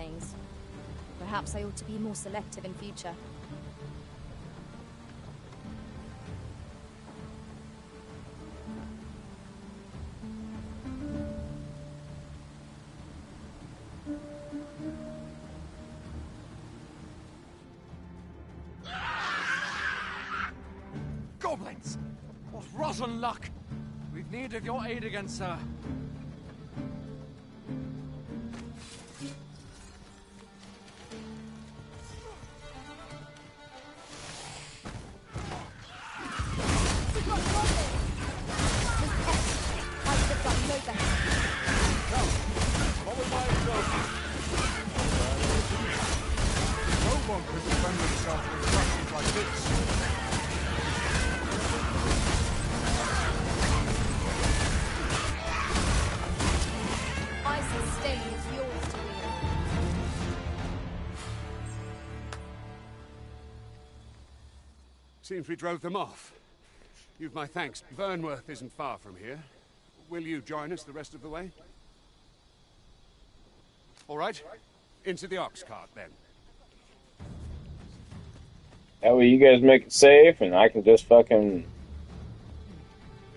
things. Perhaps I ought to be more selective in future. Goblins! What rotten luck! We've need of your aid again, sir. Seems we drove them off. You've my thanks. Vernworth isn't far from here. Will you join us the rest of the way? All right. Into the ox cart, then. That way you guys make it safe, and I can just fucking...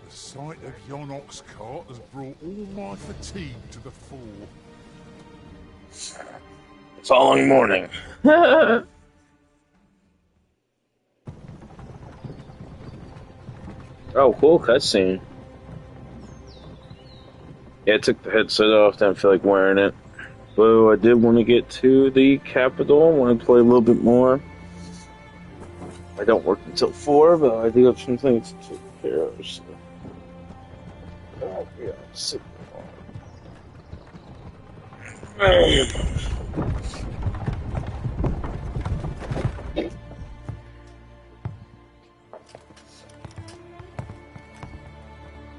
The sight of yon ox cart has brought all my fatigue to the fore. It's a long morning. Oh, cool cutscene. Yeah, I took the headset off, didn't feel like wearing it. But I did want to get to the capital, I want to play a little bit more. I don't work until 4, but I do have some things to take care of, so... Oh, yeah, sick.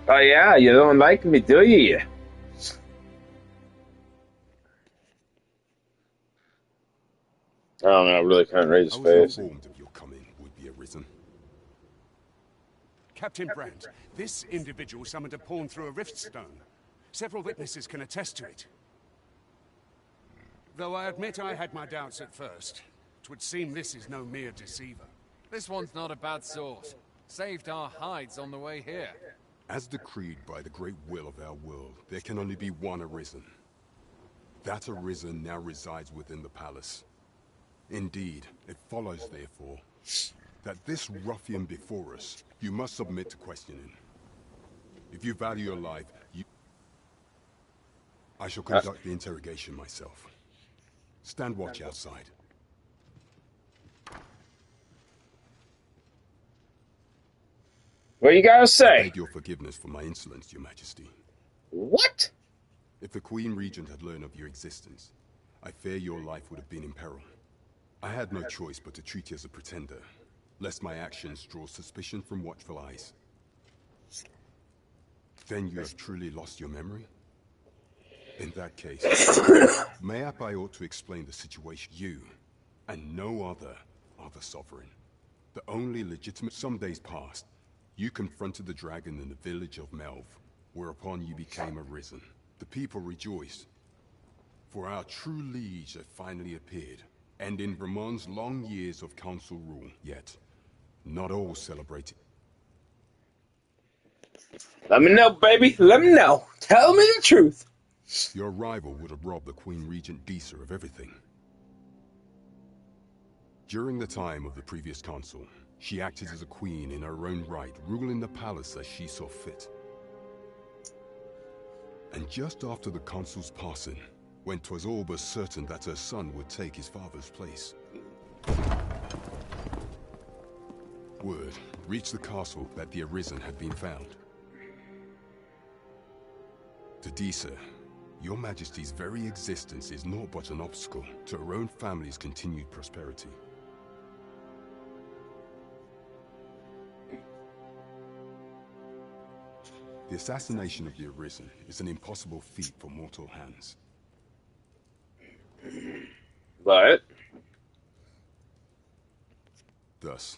Oh yeah, you don't like me, do you? I don't know, I really can't read his face. I was informed of your coming would be arisen. Captain Brandt, this individual summoned a pawn through a rift stone. Several witnesses can attest to it. Though I admit I had my doubts at first. 'Twould seem this is no mere deceiver. This one's not a bad sort. Saved our hides on the way here. As decreed by the great will of our world, there can only be one arisen. That arisen now resides within the palace. Indeed, it follows, therefore, that this ruffian before us, you must submit to questioning. If you value your life, I shall conduct the interrogation myself. Stand watch outside. What you gotta I say? beg your forgiveness for my insolence, Your Majesty. What? If the Queen Regent had learned of your existence, I fear your life would have been in peril. I had no choice but to treat you as a pretender, lest my actions draw suspicion from watchful eyes. Then you have truly lost your memory? In that case, mayhap I ought to explain the situation. You, and no other, are the sovereign. The only legitimate... Some days passed, you confronted the dragon in the village of Melv, whereupon you became arisen. The people rejoiced, for our true liege had finally appeared, and in Vermont's long years of council rule. Yet, not all celebrated. Let me know, baby. Let me know. Tell me the truth. Your rival would have robbed the Queen Regent Disa of everything. During the time of the previous council, she acted as a queen in her own right, ruling the palace as she saw fit. And just after the consul's passing, when 'twas all but certain that her son would take his father's place, word reached the castle that the Arisen had been found. To Disa, your Majesty's very existence is naught but an obstacle to her own family's continued prosperity. The assassination of the Arisen is an impossible feat for mortal hands. But Thus,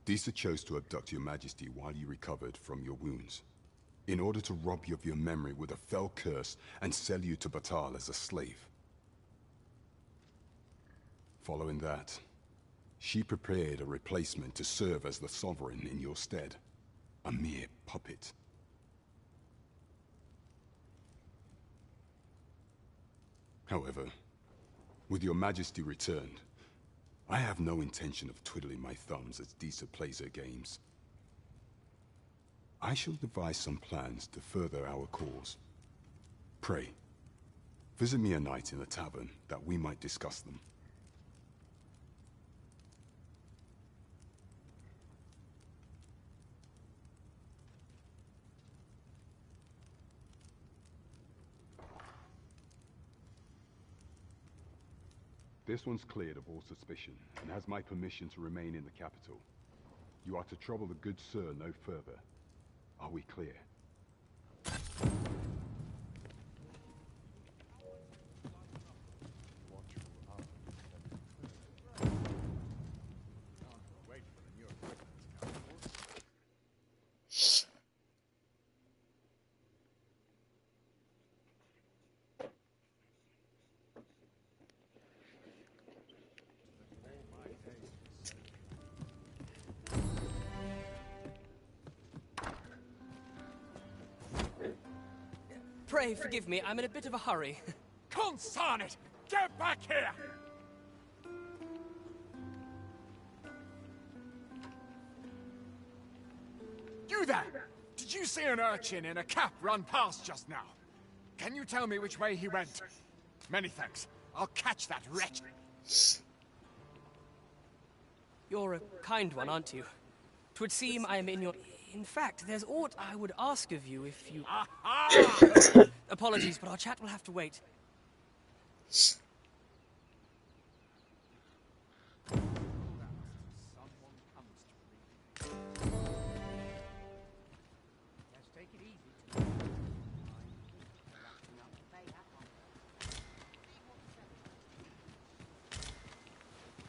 Disa chose to abduct your Majesty while you recovered from your wounds, in order to rob you of your memory with a fell curse and sell you to Batal as a slave. Following that, she prepared a replacement to serve as the sovereign in your stead. A mere puppet. However, with your majesty returned, I have no intention of twiddling my thumbs as Disa plays her games. I shall devise some plans to further our cause. Pray, visit me a night in the tavern that we might discuss them. This one's cleared of all suspicion, and has my permission to remain in the capital. You are to trouble the good sir no further. Are we clear? Pray forgive me, I'm in a bit of a hurry. Consign it! Get back here! You there! Did you see an urchin in a cap run past just now? Can you tell me which way he went? Many thanks. I'll catch that wretch. You're a kind one, aren't you? 'Twould seem I am in your... In fact, there's aught I would ask of you if you... Aha! Apologies, but our chat will have to wait.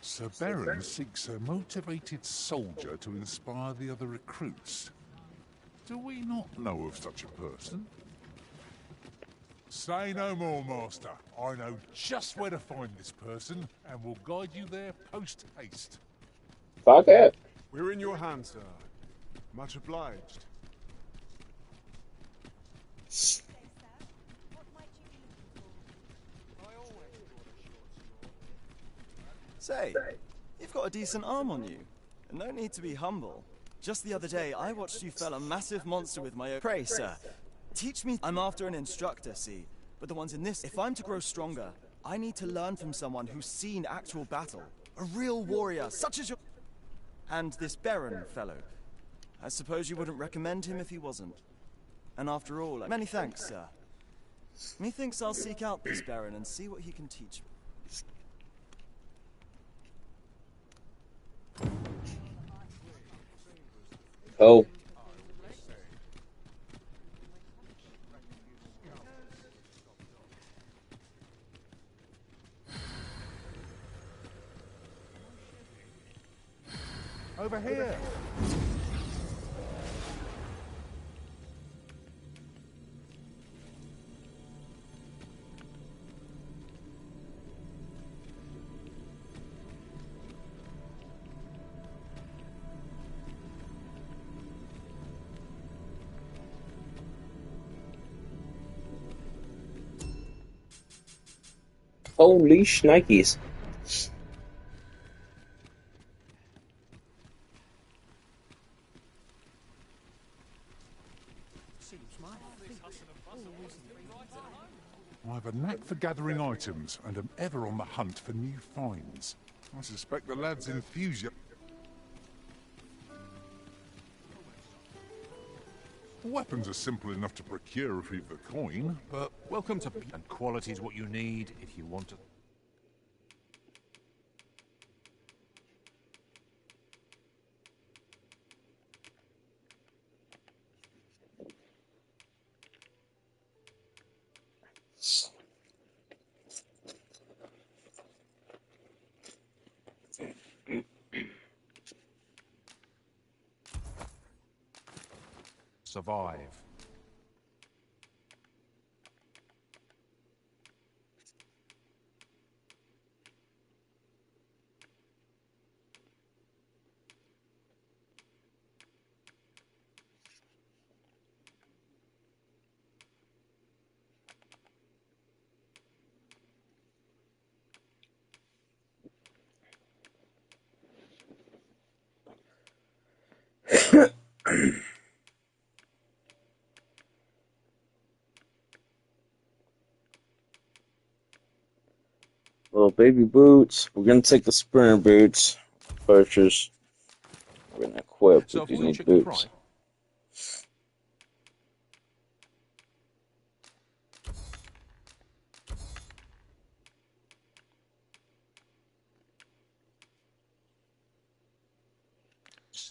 Sir Baron seeks a motivated soldier to inspire the other recruits. Do we not know of such a person? Say no more, Master. I know just where to find this person, and will guide you there post-haste. Fuck it. We're in your hands, sir. Much obliged. Say, you've got a decent arm on you. And no need to be humble. Just the other day, I watched you fell a massive monster with my own... Pray, sir, teach me... I'm after an instructor, see? But the ones in this... If I'm to grow stronger, I need to learn from someone who's seen actual battle. A real warrior, such as your... And this Baron fellow. I suppose you wouldn't recommend him if he wasn't. And after all... Many thanks, sir. Methinks I'll seek out this Baron and see what he can teach me. Oh. Over here! Holy shnikes. I have a knack for gathering items, and am ever on the hunt for new finds. I suspect the lad's enthusiasm... Weapons are simple enough to procure if you've the coin, but... Welcome to... And quality is what you need if you want to... survive. baby boots. We're gonna take the sprinter boots. Purchase. We're gonna equip So with if these we new check the boots. price.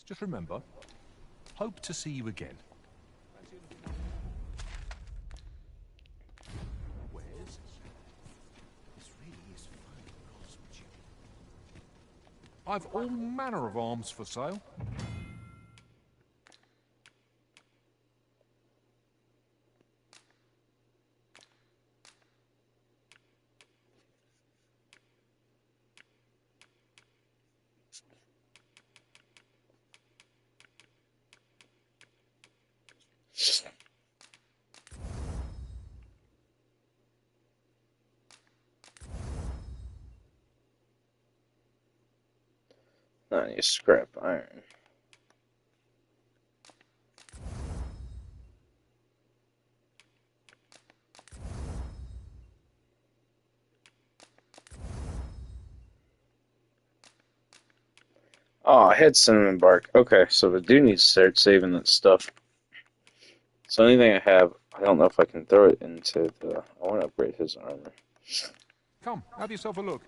Just remember, hope to see you again. I've all manner of arms for sale. I need scrap iron. Oh, I had cinnamon bark. Okay, so I do need to start saving that stuff. So anything I have, I don't know if I can throw it into the... I want to upgrade his armor. Come, have yourself a look.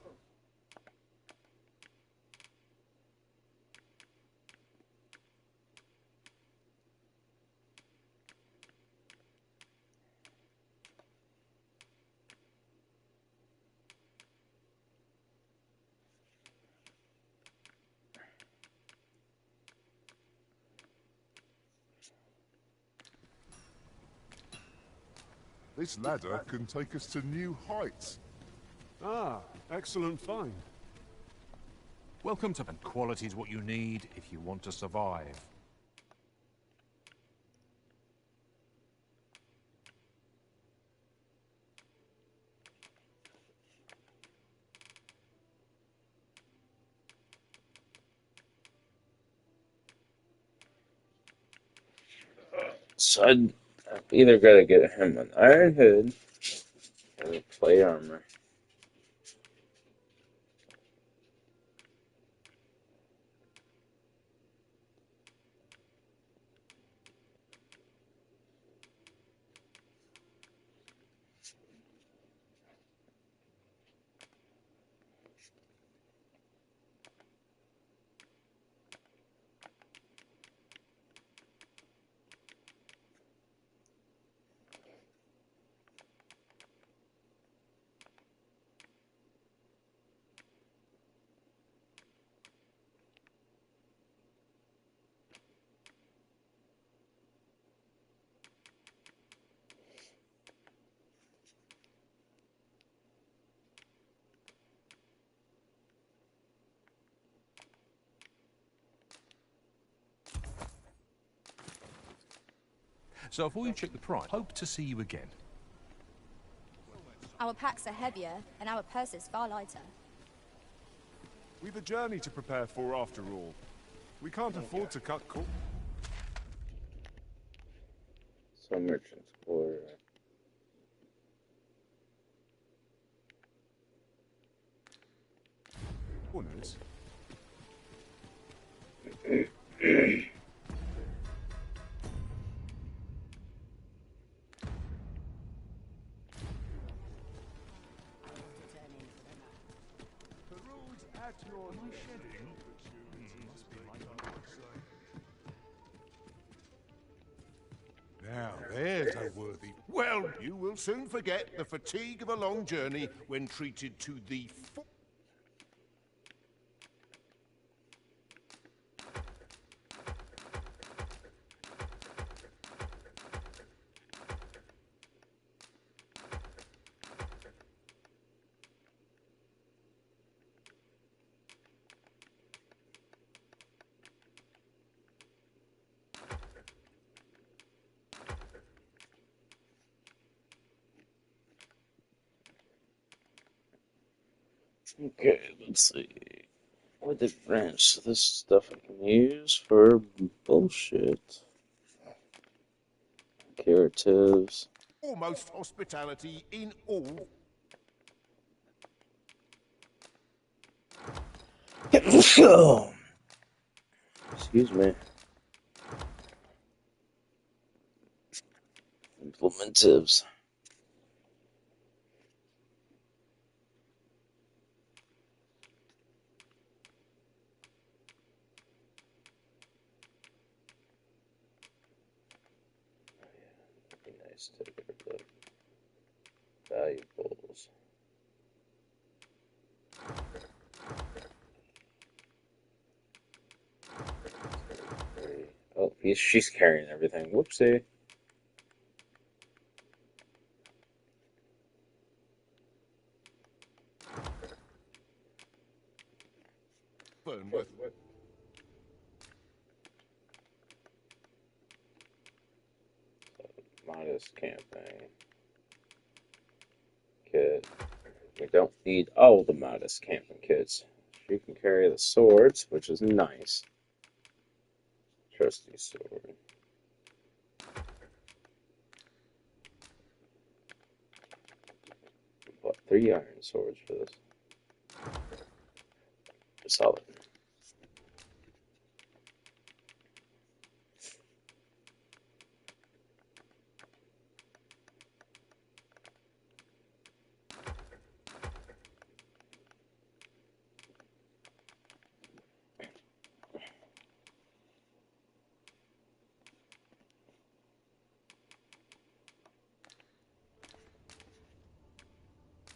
This ladder can take us to new heights. Ah, excellent find. Welcome to... And quality is what you need if you want to survive. So I've either got to get him an iron hood or plate armor. So if we check the price, hope to see you again. Our packs are heavier, and our purses far lighter. We've a journey to prepare for after all. We can't afford to cut corners. So merchants for... Now, there's a worthy... Well, you will soon forget the fatigue of a long journey when treated to the full... Okay, let's see. What the branch? So this stuff I can use for bullshit. Curatives. Almost hospitality in all... Excuse me. Implementives. Be nice to get rid of valuables. Oh, she's carrying everything. Whoopsie. Burnworth. Modest camping. Kit. We don't need all the modest camping kits. She can carry the swords, which is nice. Trusty sword. Bought 3 iron swords for this. Solid.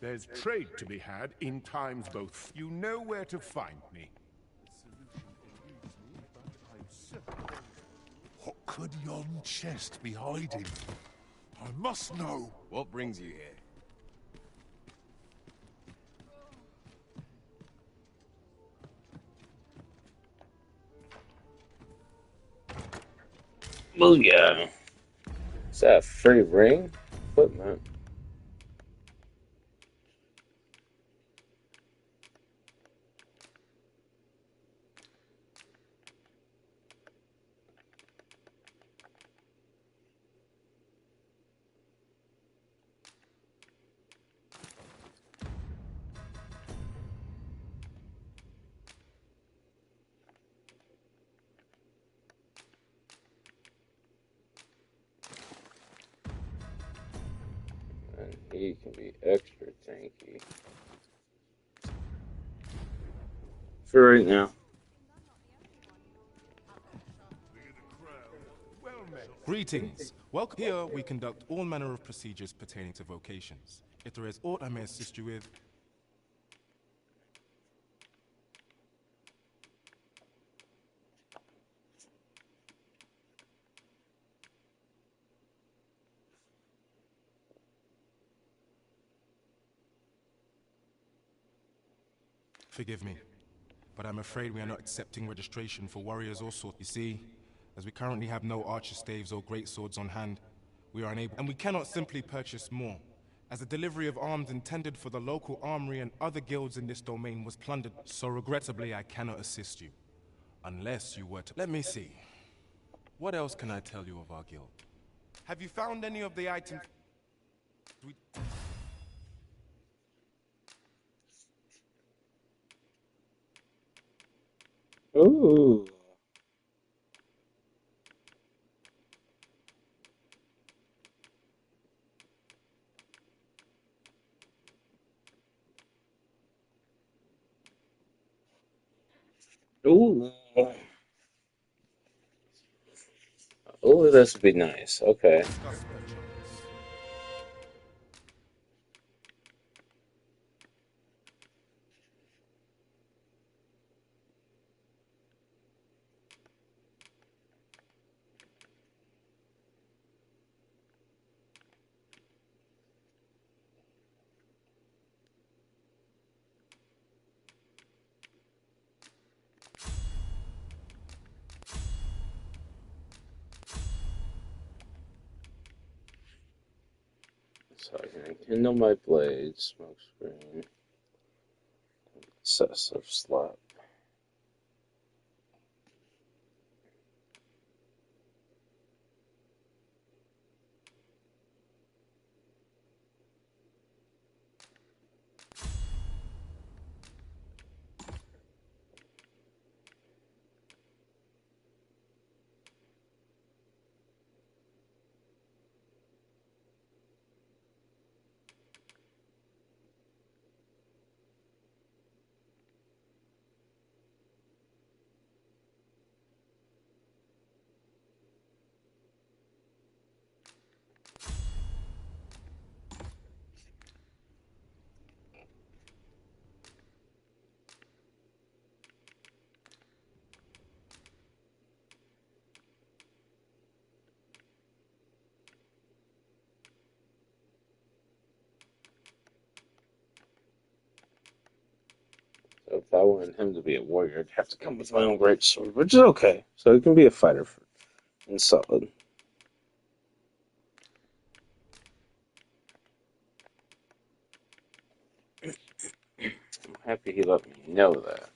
There's trade to be had in times both. You know where to find me. What could yon chest be hiding? I must know. What brings you here? Booyah. Is that a free ring? Equipment. And he can be extra tanky. For right now. Greetings. Welcome. Here we conduct all manner of procedures pertaining to vocations. If there is aught I may assist you with, forgive me, but I'm afraid we are not accepting registration for warriors or swords. You see, as we currently have no archer staves or great swords on hand, we are unable, and we cannot simply purchase more, as the delivery of arms intended for the local armory and other guilds in this domain was plundered. So regrettably, I cannot assist you, unless you were to... Let me see. What else can I tell you of our guild? Have you found any of the items... Ooh. Ooh. Oh, this would be nice. Okay. So I can kindle my blade, smoke screen, excessive slap. If I wanted him to be a warrior, I'd have to come with my own great sword, which is okay. So he can be a fighter and solid. I'm happy he let me know that.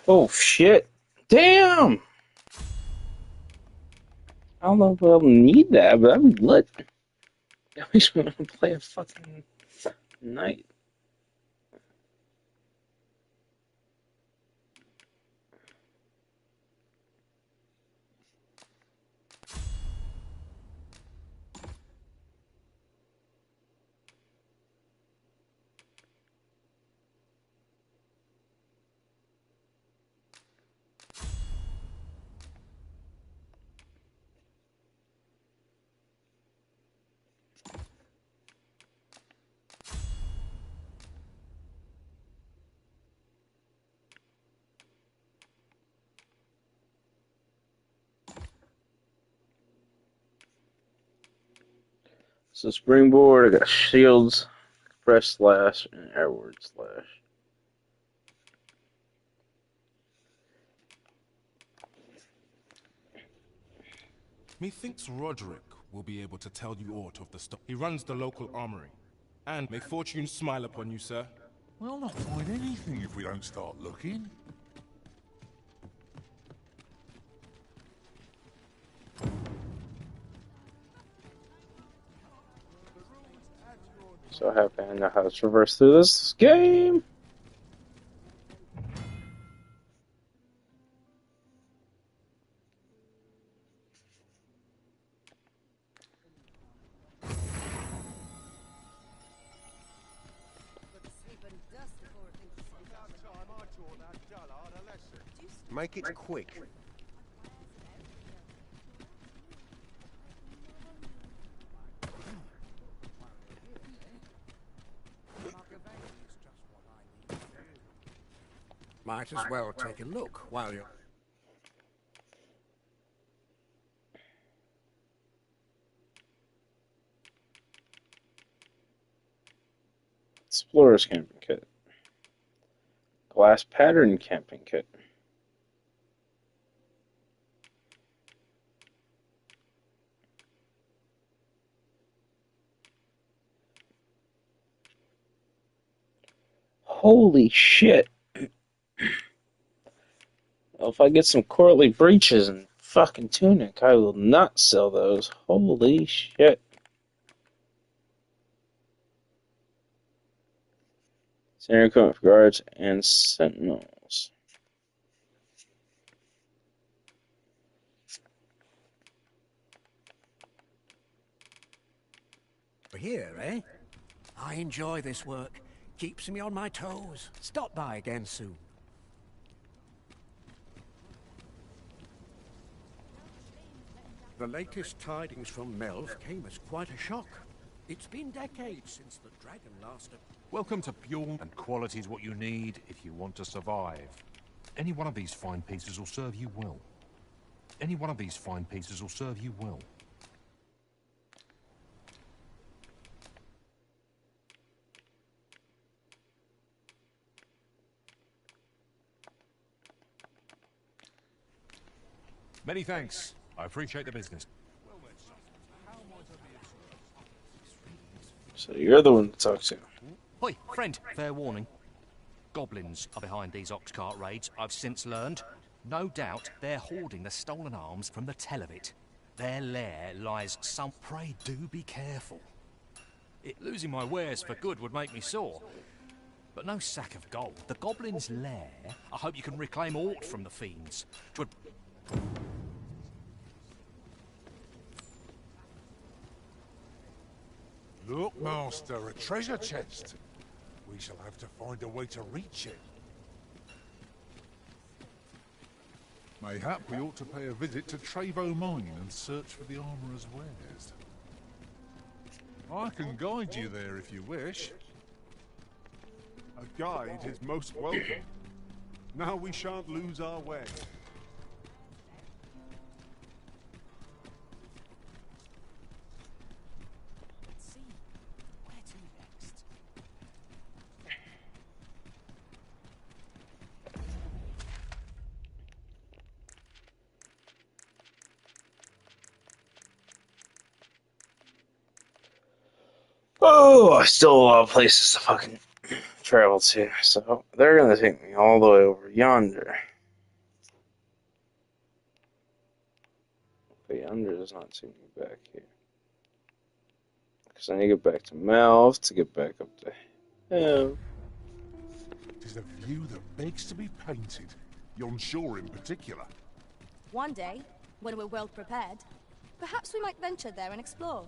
Oh shit! Damn! I don't know if I'll need that, but I'm lit. At least want to play a fucking knight. So springboard, I got shields, press slash, and airward slash. Methinks Roderick will be able to tell you aught of the stuff. He runs the local armory. And may fortune smile upon you, sir. We'll not find anything if we don't start looking. So happy I know how to traverse through this game. Make it quick. Might as well take a look while you're... Explorer's camping kit. Glass pattern camping kit. Holy shit. Well, if I get some courtly breeches and fucking tunic, I will not sell those. Holy shit. Standard equipment for guards and sentinels. We're here, eh? I enjoy this work. Keeps me on my toes. Stop by again soon. The latest tidings from Melv came as quite a shock. It's been decades since the dragon last... Welcome to pure and quality is what you need if you want to survive. Any one of these fine pieces will serve you well. Any one of these fine pieces will serve you well. Many thanks. I appreciate the business. So you're the one to talk to. Oi, friend, fair warning. Goblins are behind these ox cart raids, I've since learned. No doubt they're hoarding the stolen arms from the Televit. Their lair lies some... Pray do be careful. Losing my wares for good would make me sore. But no sack of gold. The goblin's lair, I hope you can reclaim aught from the fiends. 'Twould... Look, Master, a treasure chest. We shall have to find a way to reach it. Mayhap we ought to pay a visit to Trevo Mine and search for the armourer's wares. I can guide you there if you wish. A guide is most welcome. Now we shan't lose our way. Oh, still a lot of places to fucking travel to. So they're gonna take me all the way over yonder. But yonder does not take me back here. Because I need to get back to Melv to get back up to him. It is a view that begs to be painted. Yon shore in particular. One day, when we're well prepared, perhaps we might venture there and explore.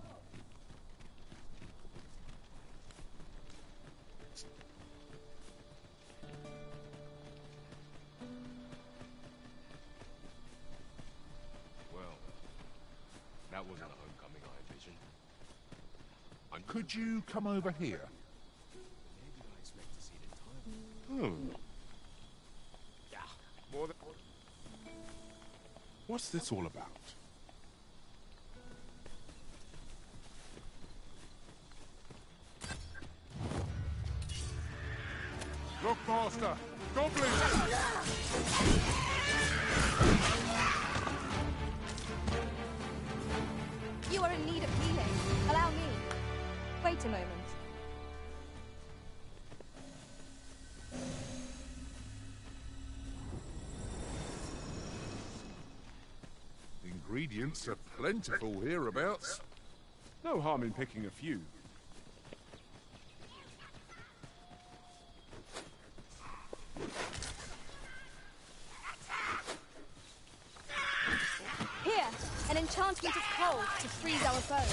Well, that wasn't a homecoming I envisioned. Could you come over here? What's this all about? Look, Master! Goblins! You are in need of healing. Allow me. Wait a moment. Ingredients are plentiful hereabouts. No harm in picking a few. Here, an enchantment of cold to freeze our foes.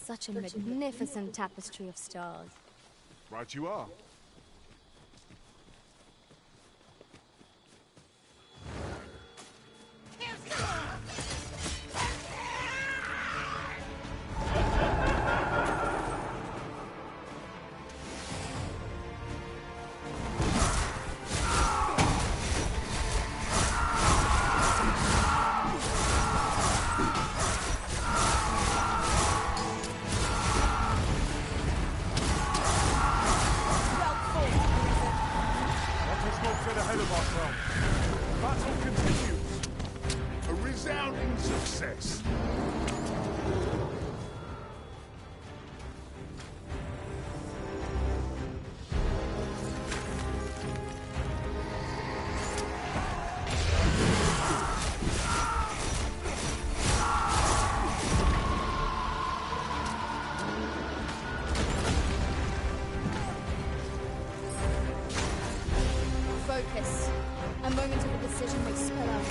Such a magnificent tapestry of stars. Right you are. Focus. A moment of indecision may spell out.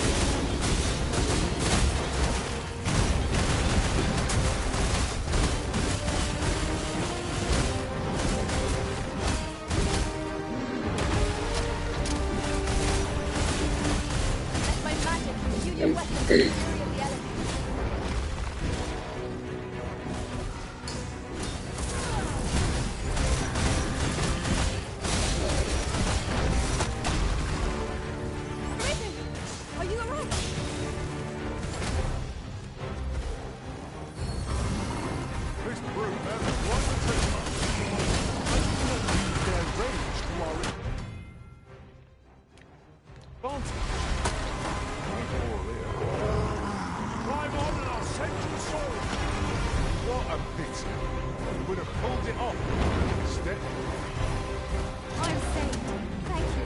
Let my magic imbue your weapons with the fury of the elements. Are you alright? This brute has one attack. I do not use their rage to our advantage. Climb on and I'll send you sword. What a pity. You would have pulled it off instead. I'm saved. Thank you.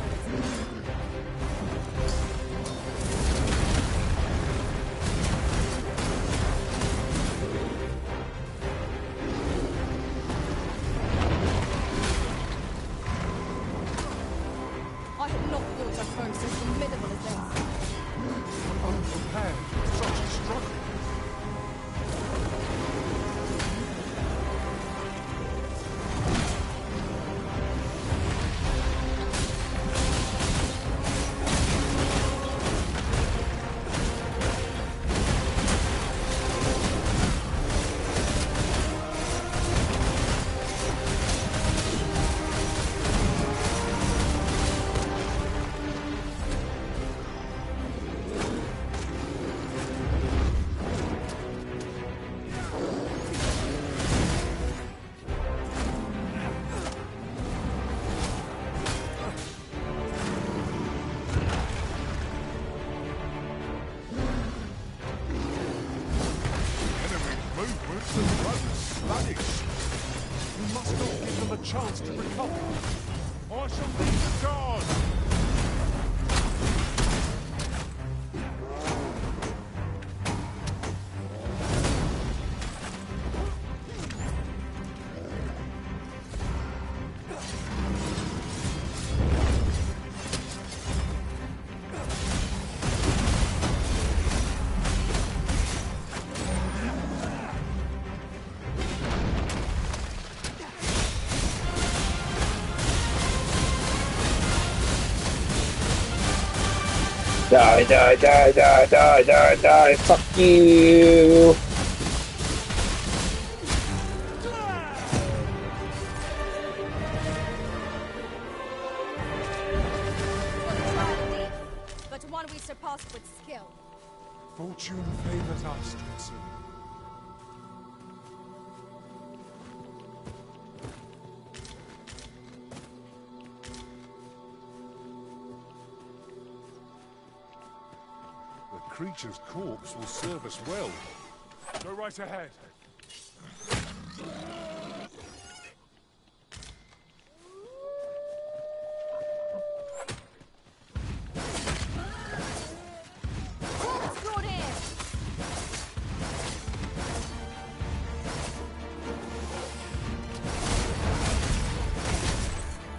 I had not fought a foe so formidable as this. Unprepared for such a struggle. The road's sluggish. We must not give them a chance to recover. I shall lead the guard. Die, die, die, die, die, die, die, fuck you! But one we surpassed with skill. Fortune favors us, Johnson. The creature's corpse will serve us well. Go right ahead.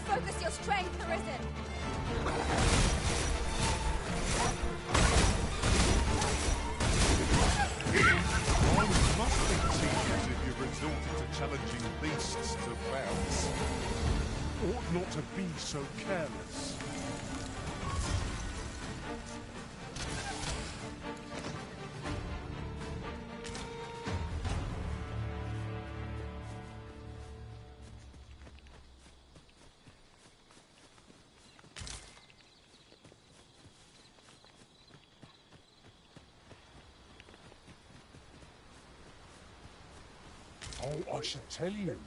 Focus your strength, Arisen! Mine must be tedious if you've resorted to challenging beasts to bouts. Ought not to be so careless. Oh, I should tell you.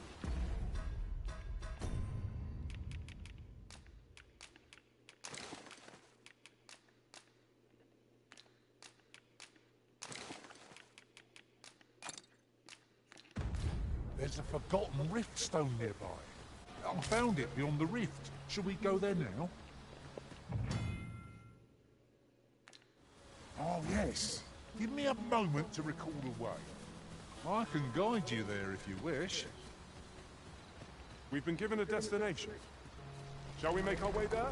There's a forgotten rift stone nearby. I found it beyond the rift. Shall we go there now? Oh, yes. Give me a moment to recall the way. I can guide you there if you wish. We've been given a destination. Shall we make our way there?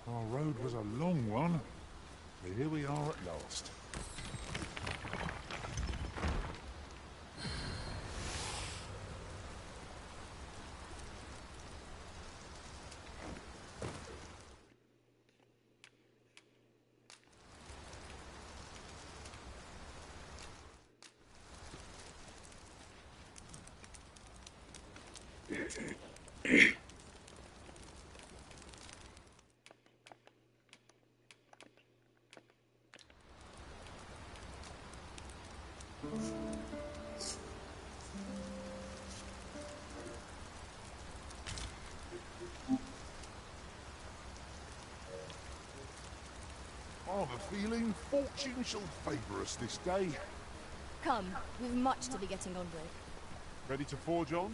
Our road was a long one, but here we are at last. I have a feeling fortune shall favour us this day. Come, we've much to be getting on with. Ready to forge on?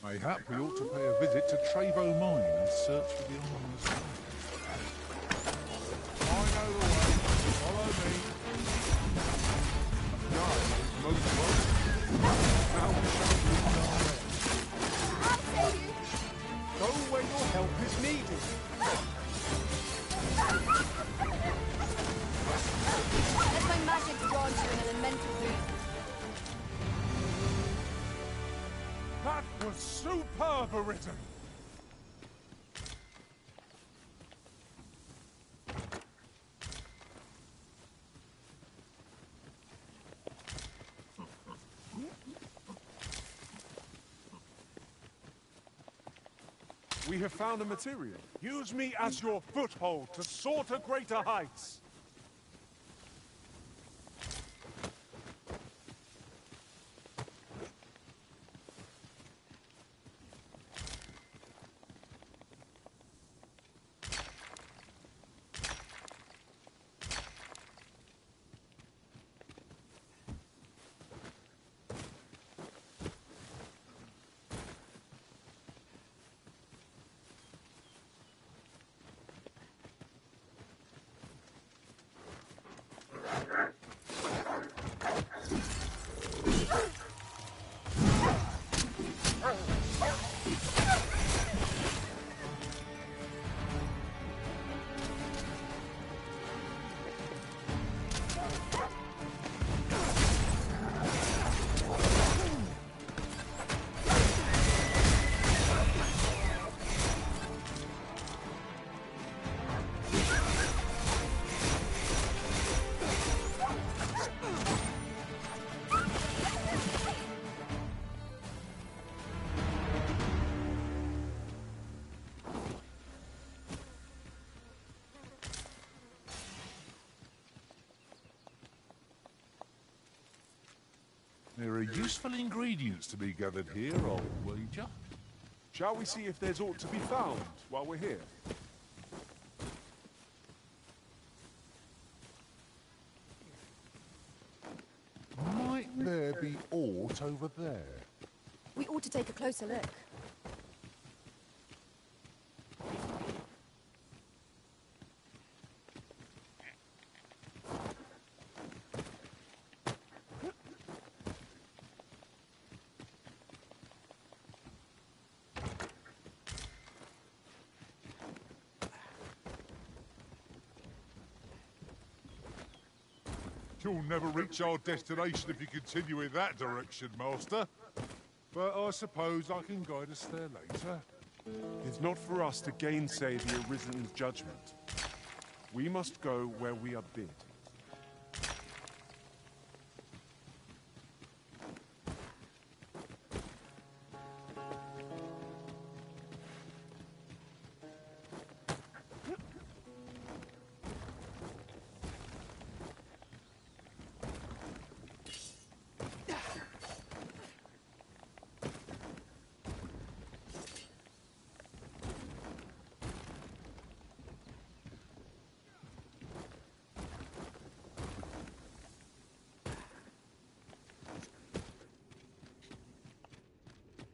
Mayhap we ought to pay a visit to Travo Mine and search for the ominous one. I know the way. Follow me. No, most welcome. Now we shall leave our way. I'll save you. Go where your help is needed. Let my magic drawn you in an elemental room. That was superb, written. We have found a material. Use me as your foothold to soar to greater heights. There are useful ingredients to be gathered here, old wager. Shall we see if there's aught to be found while we're here? Might there be aught over there? We ought to take a closer look. You'll never reach our destination if you continue in that direction, Master. But I suppose I can guide us there later. It's not for us to gainsay the Arisen's judgment. We must go where we are bid.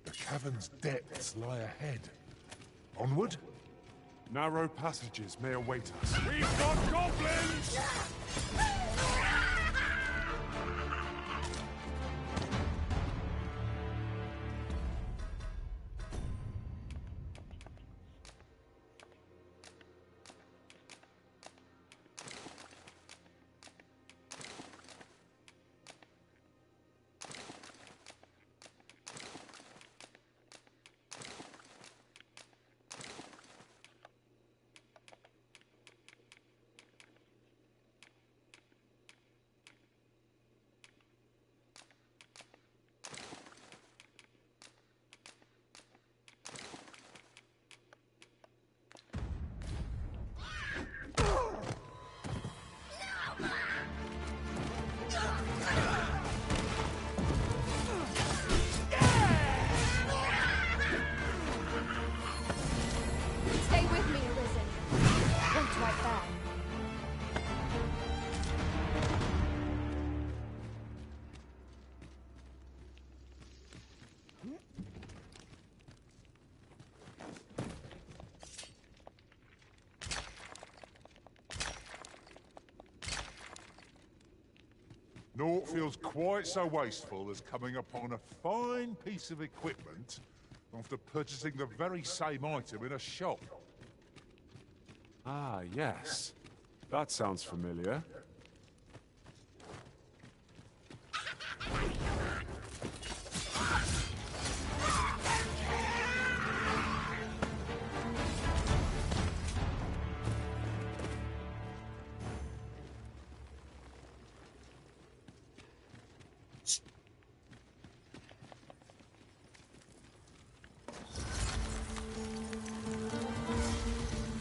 The cavern's depths lie ahead. Onward? Narrow passages may await us. We've got goblins! Naught feels quite so wasteful as coming upon a fine piece of equipment after purchasing the very same item in a shop. Ah, yes. That sounds familiar.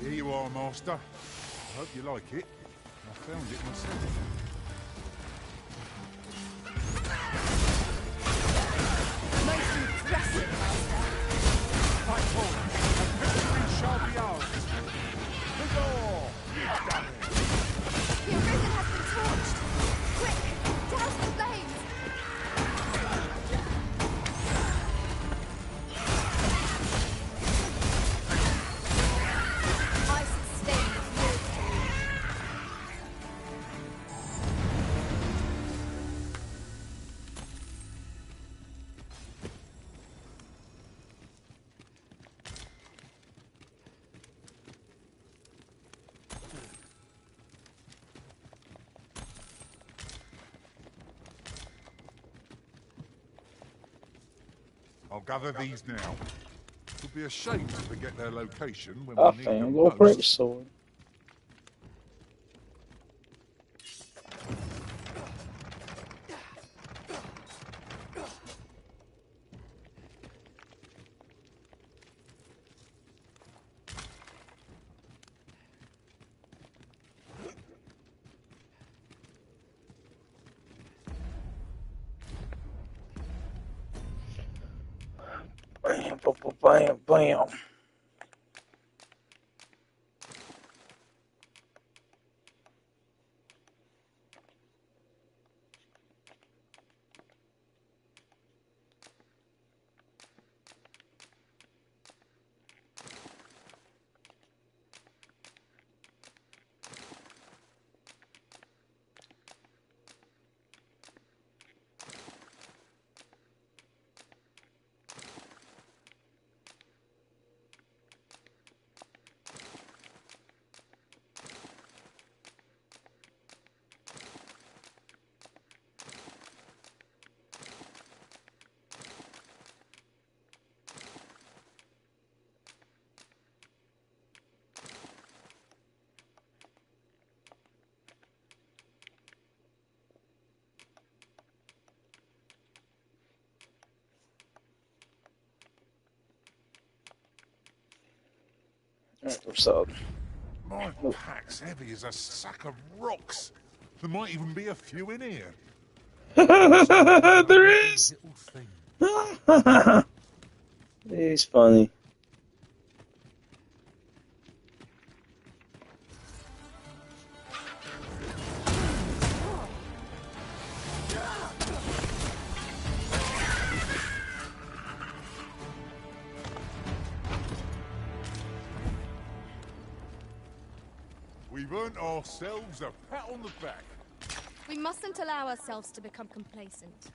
Here you are, Master. I hope you like it. I found it myself. Most impressive, Master. Fight forward, and victory shall be ours. Huzzah! You've done it. The arisen has been torched. Quick, douse the flames. I sustain your victory. I'll gather these now. It would be a shame to forget their location when I we need found them your most. great sword. Bam, bam, bam, bam. Alright, we're solid. My pack's heavy as a sack of rocks. There might even be a few in here. There is. He's funny. We've earned ourselves a pat on the back. We mustn't allow ourselves to become complacent.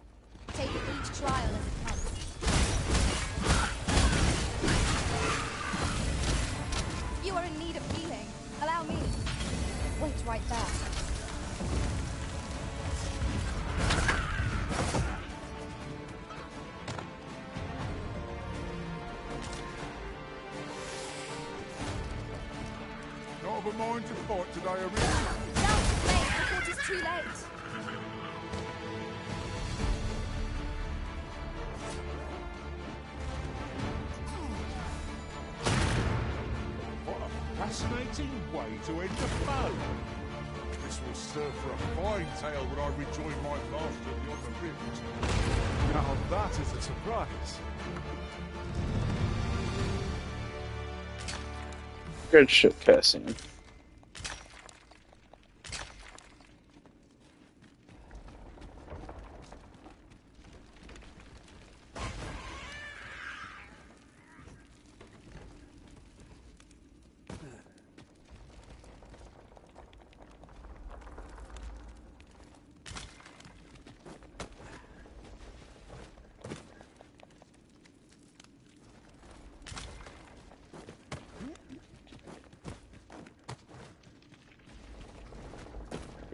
Take each trial as it comes. If you are in need of healing, allow me. Wait right there. Not of a mind to fight today, Arena. Doubt is made before it is too late. What a fascinating way to end the fun. This will serve for a fine tale when I rejoin my master beyond the rift. Now that is a surprise. Good shit, Cassian.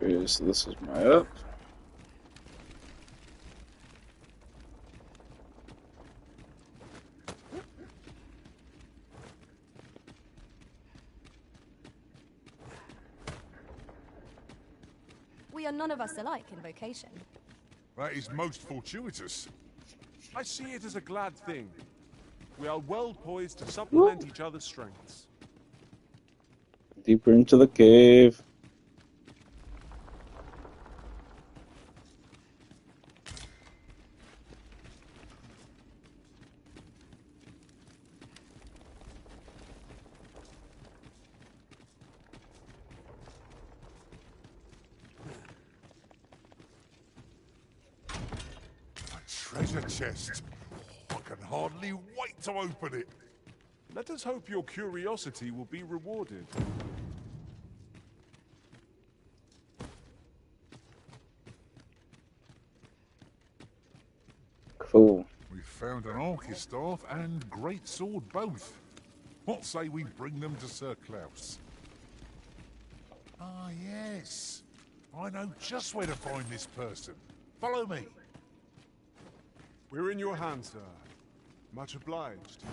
Okay, so this is my up. We are none of us alike in vocation. That is most fortuitous. I see it as a glad thing. We are well poised to supplement each other's strengths. Deeper into the cave. Treasure chest. I can hardly wait to open it. Let us hope your curiosity will be rewarded. Cool. We found an Archistaff and great sword both. What say we bring them to Sir Klaus? Ah, yes. I know just where to find this person. Follow me. We're in your hands, sir. Much obliged.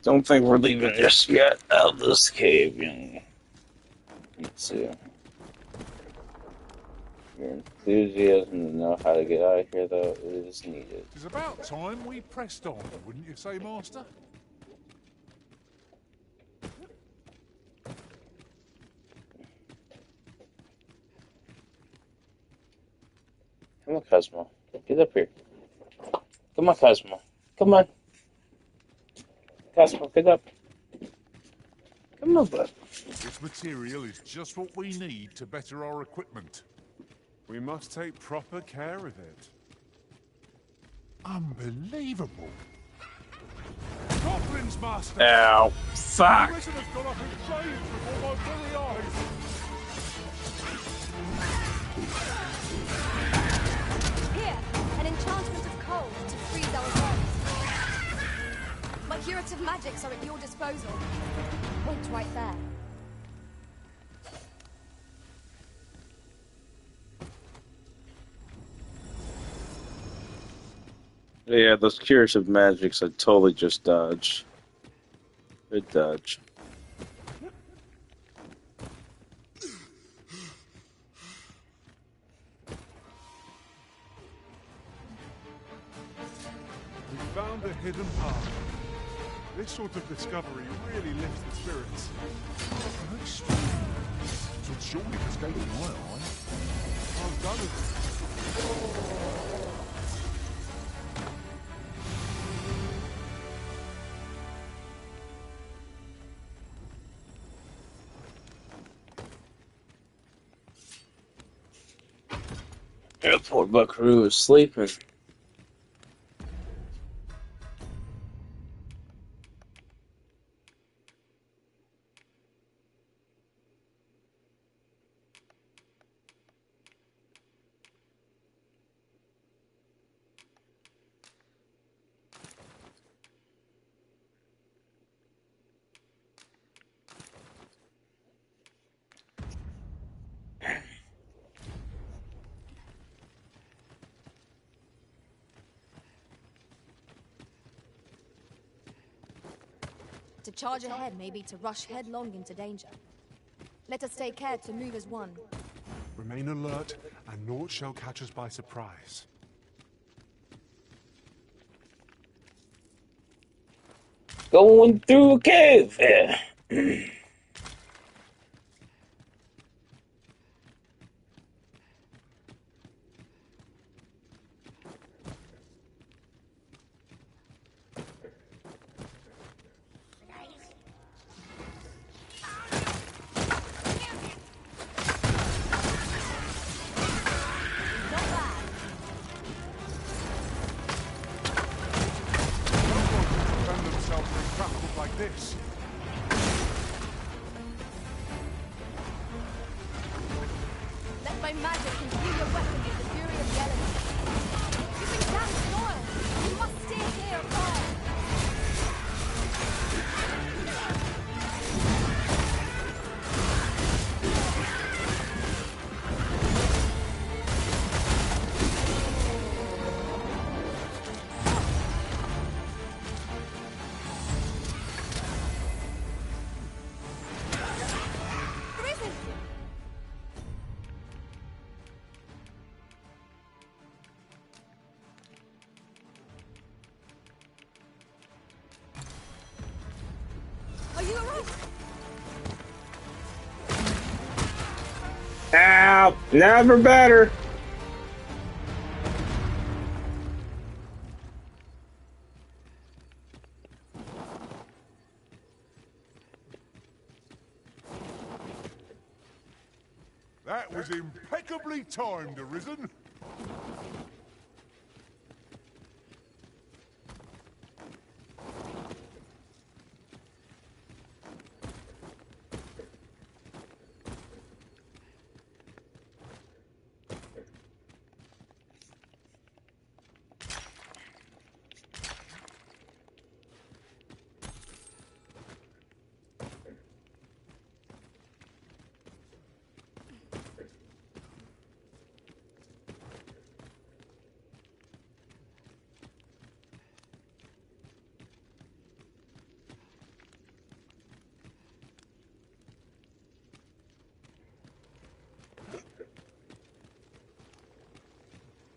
Don't think we're leaving just yet out of this cave. Let's see. Your enthusiasm to know how to get out of here, though, is needed. It's about time we pressed on, wouldn't you say, Master? Come on, Cosmo. Get up here. Come on, Cosmo. Come on. Cosmo, get up. Come on, bud. This material is just what we need to better our equipment. We must take proper care of it. Unbelievable. Goblins, Master! Ow. Fuck. The wizard has gone up in flames before my very eyes. Here, an enchantment of cold to freeze our bones. My curative magics are at your disposal. Wait right there. Yeah, those curative magics I totally just dodged. Good dodge. We found a hidden path. This sort of discovery really lifts the spirits. Very strange. So surely escaped my eye. Well done with it. Yeah, poor Buckaroo is sleeping. To charge ahead may be to rush headlong into danger. Let us take care to move as one. Remain alert, and naught shall catch us by surprise. Going through a cave. Yeah. This. Let my magic imbue your weapon with the fury of the You were right. Ow! Never better. That was impeccably timed, Arisen.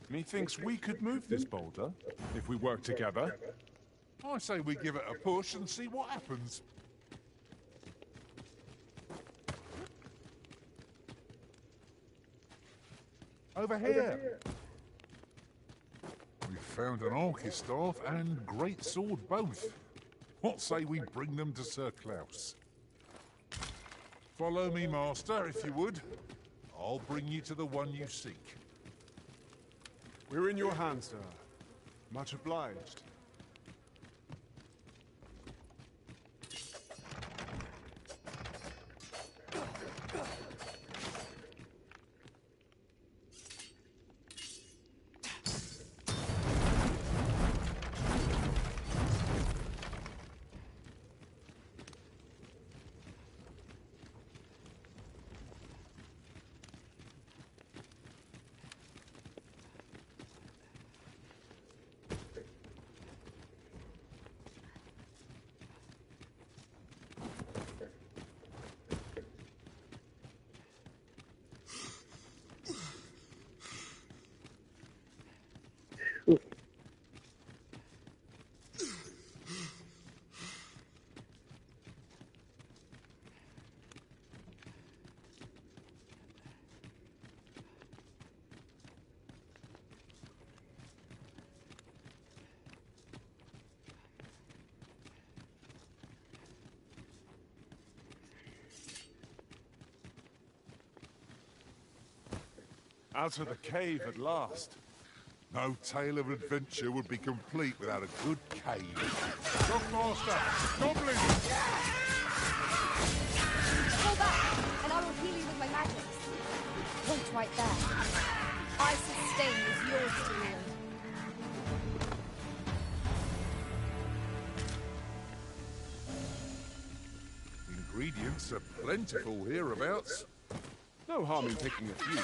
Methinks we could move this boulder if we work together. I say we give it a push and see what happens. Over here. We found an Archistaff and great sword both. What say we bring them to Sir Klaus? Follow me, Master, if you would. I'll bring you to the one you seek. We're in your hands, sir. Much obliged. Out of the cave at last. No tale of adventure would be complete without a good cave. Dogmaster! Goblins! Pull back, and I will heal you with my magic. Point right there. I sustain is yours to wield. Ingredients are plentiful hereabouts. No harm in picking a few.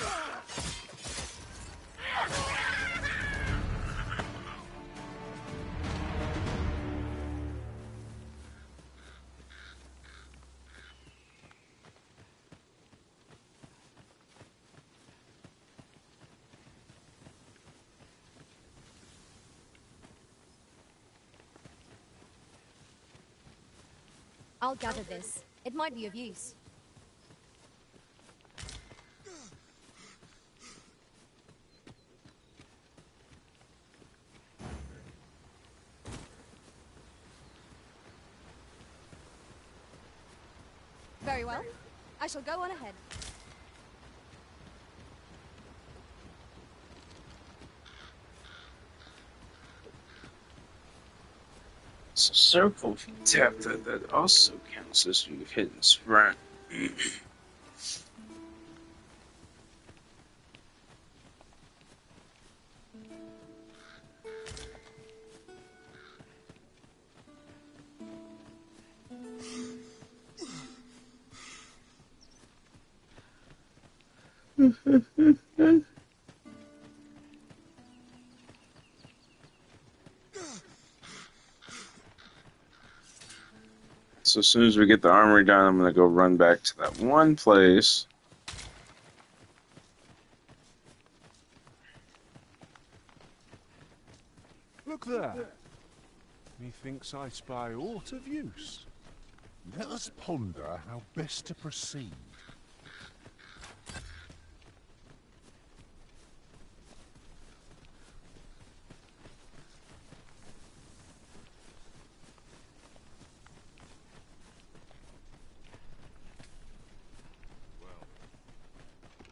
I'll gather this. It might be of use. Very well. I shall go on ahead. So circle, if you tap that, that also counts as you hit and sprint. So as soon as we get the armory done, I'm gonna go run back to that one place. Look there. Methinks I spy aught of use. Let us ponder how best to proceed.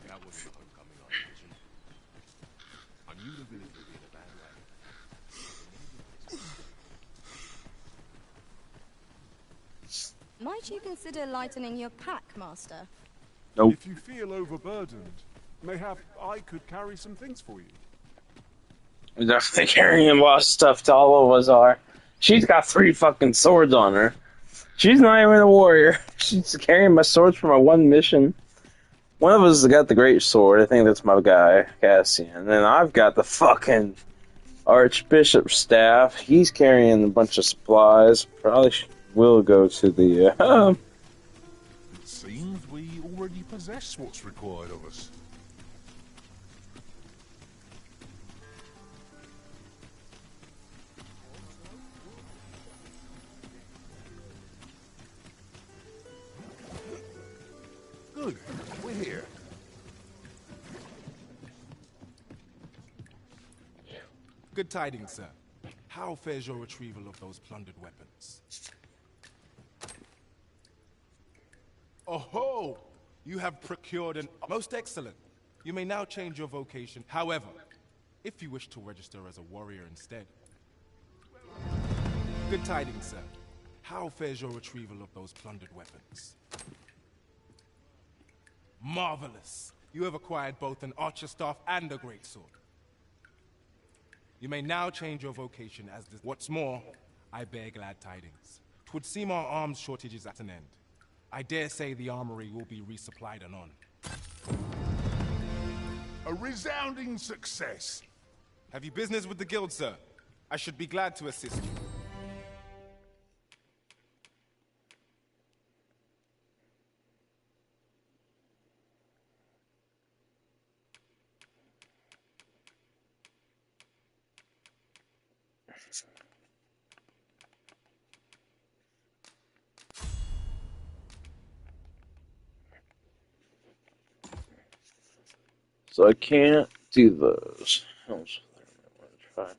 That wasn't a homecoming I imagined. I knew the village would be in a bad way. Might you consider lightening your pack, Master? Nope. If you feel overburdened, mayhap I could carry some things for you. I'm definitely carrying a lot of stuff to all of us are. She's got 3 fucking swords on her. She's not even a warrior. She's carrying my swords for my one mission. One of us has got the great sword. I think that's my guy, Cassian. And then I've got the fucking Archbishop staff. He's carrying a bunch of supplies. Probably will go to the... It seems we already possess what's required of us. Good, we're here. Good tidings, sir. How fares your retrieval of those plundered weapons? Oh-ho! You have procured an... Most excellent. You may now change your vocation. However, if you wish to register as a warrior instead... Good tidings, sir. How fares your retrieval of those plundered weapons? Marvelous! You have acquired both an archer staff and a greatsword. You may now change your vocation as this. What's more, I bear glad tidings. 'Twould seem our arms shortage is at an end. I dare say the armory will be resupplied anon. A resounding success. Have you business with the guild, sir? I should be glad to assist you. So I can't do those. Try.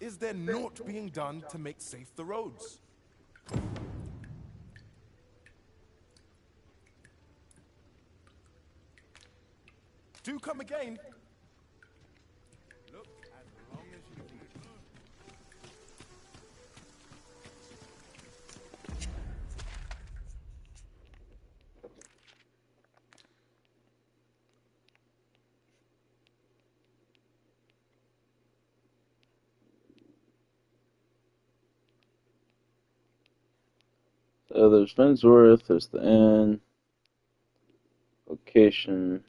Is there naught being done to make safe the roads? Do come again. Look as long as you need. So there's Mensworth, there's the inn, location.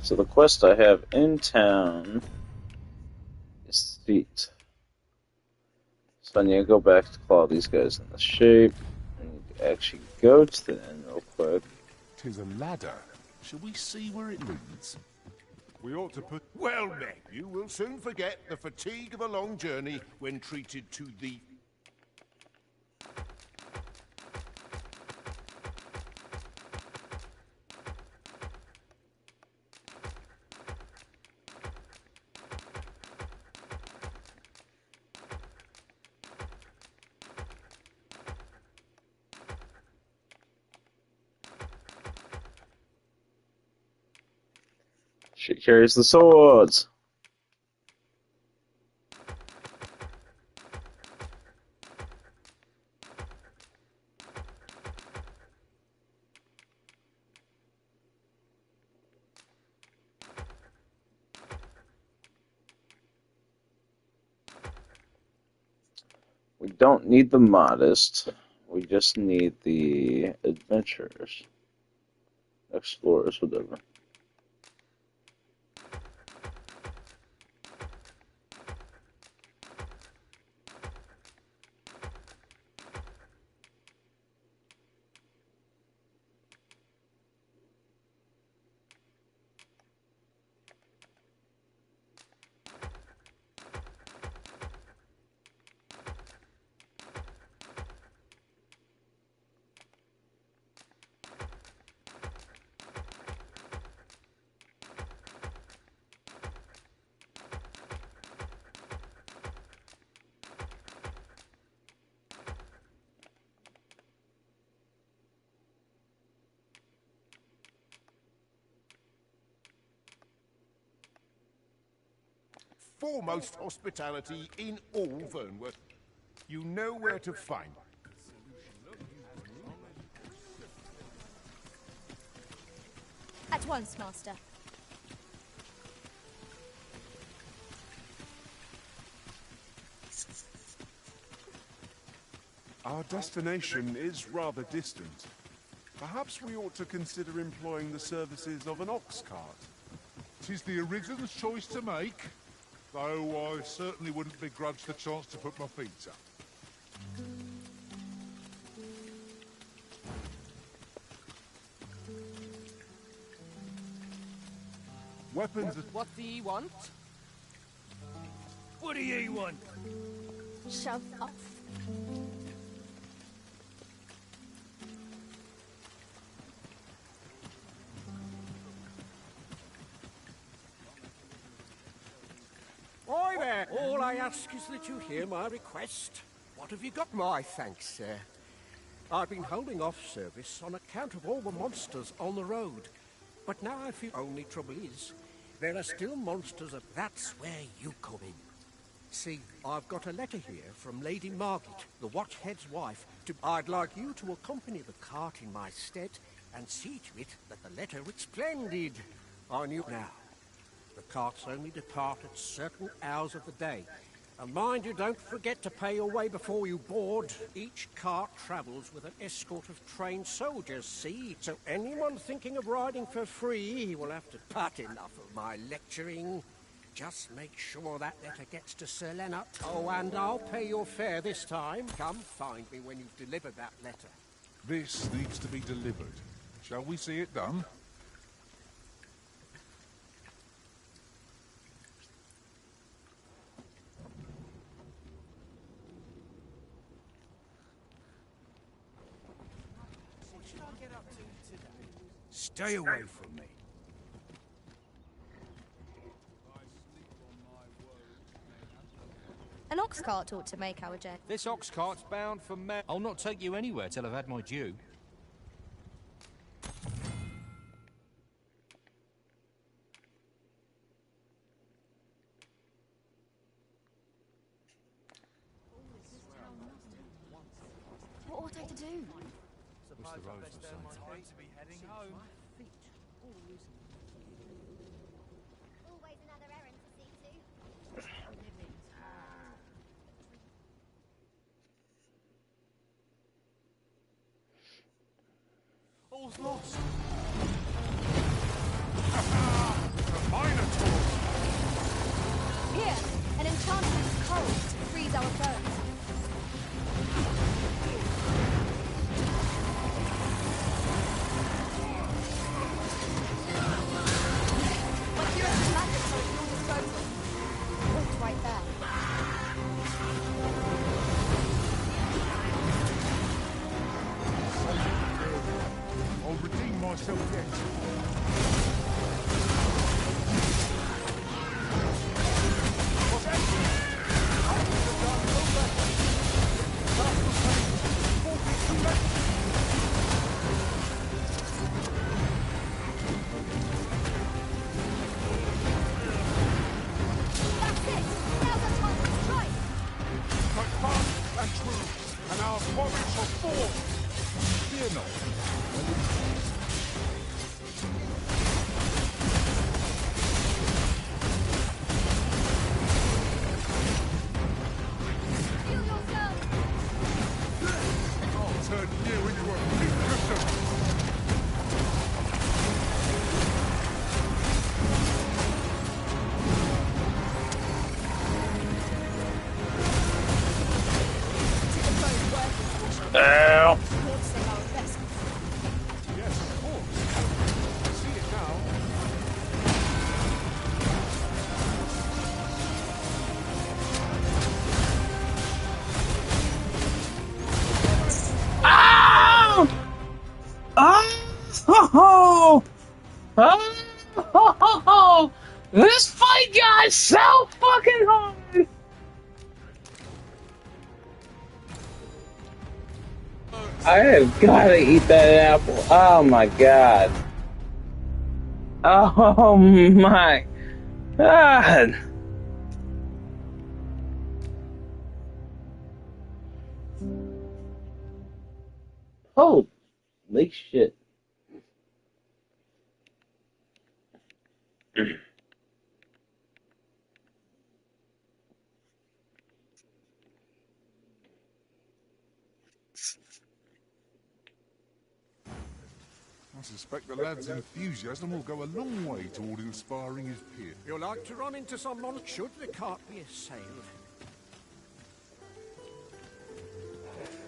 So the quest I have in town is feet. So I need to go back to claw these guys in the shape. I need to actually go to the inn real quick. 'Tis a ladder. Shall we see where it leads? We ought to put... Well, men, you will soon forget the fatigue of a long journey when treated to the... She carries the swords. We don't need the modest. We just need the adventurers. Explorers, whatever. Foremost hospitality in all Vernworth. You know where to find. At once, Master. Our destination is rather distant. Perhaps we ought to consider employing the services of an ox cart. 'Tis the original's choice to make, though I certainly wouldn't begrudge the chance to put my feet up. Weapons... What do ye want? What do ye want? Shove off. Oi there! All I ask is that you hear my request. What have you got? My thanks, sir. I've been holding off service on account of all the monsters on the road. But now I feel only trouble is, there are still monsters of... That's where you come in. See, I've got a letter here from Lady Margaret, the Watchhead's wife, I'd like you to accompany the cart in my stead and see to it that the letter is splendid. I knew now. The carts only depart at certain hours of the day. And mind you, don't forget to pay your way before you board. Each cart travels with an escort of trained soldiers, see? So anyone thinking of riding for free will have to put enough of my lecturing. Just make sure that letter gets to Sir Leonard. Oh, and I'll pay your fare this time. Come find me when you've delivered that letter. This needs to be delivered. Shall we see it done? Stay away from me. An ox cart ought to make our journey. This ox cart's bound for me. I'll not take you anywhere till I've had my due. What ought I to do? What's the road for something? To be heading home. Always another errand to see to. All's lost. Here, an enchantment of cold to freeze our foes. My curative magics are at your disposal. Alt right there. I'll redeem myself yet. What's that? I would have done no better. Oh, this fight got so fucking hard. I have gotta eat that apple. Oh my god. Oh my god. Holy shit. I suspect the lad's enthusiasm will go a long way toward inspiring his peers. You'll like to run into someone should the cart be assailed.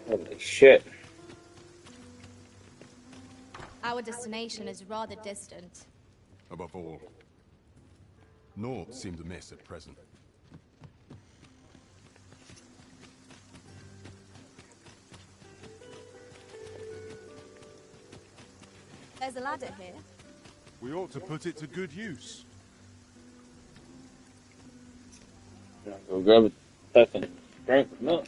Holy shit. Our destination is rather distant. Above all, North seems a mess at present. There's a ladder here. We ought to put it to good use. Go grab a fucking drink of milk.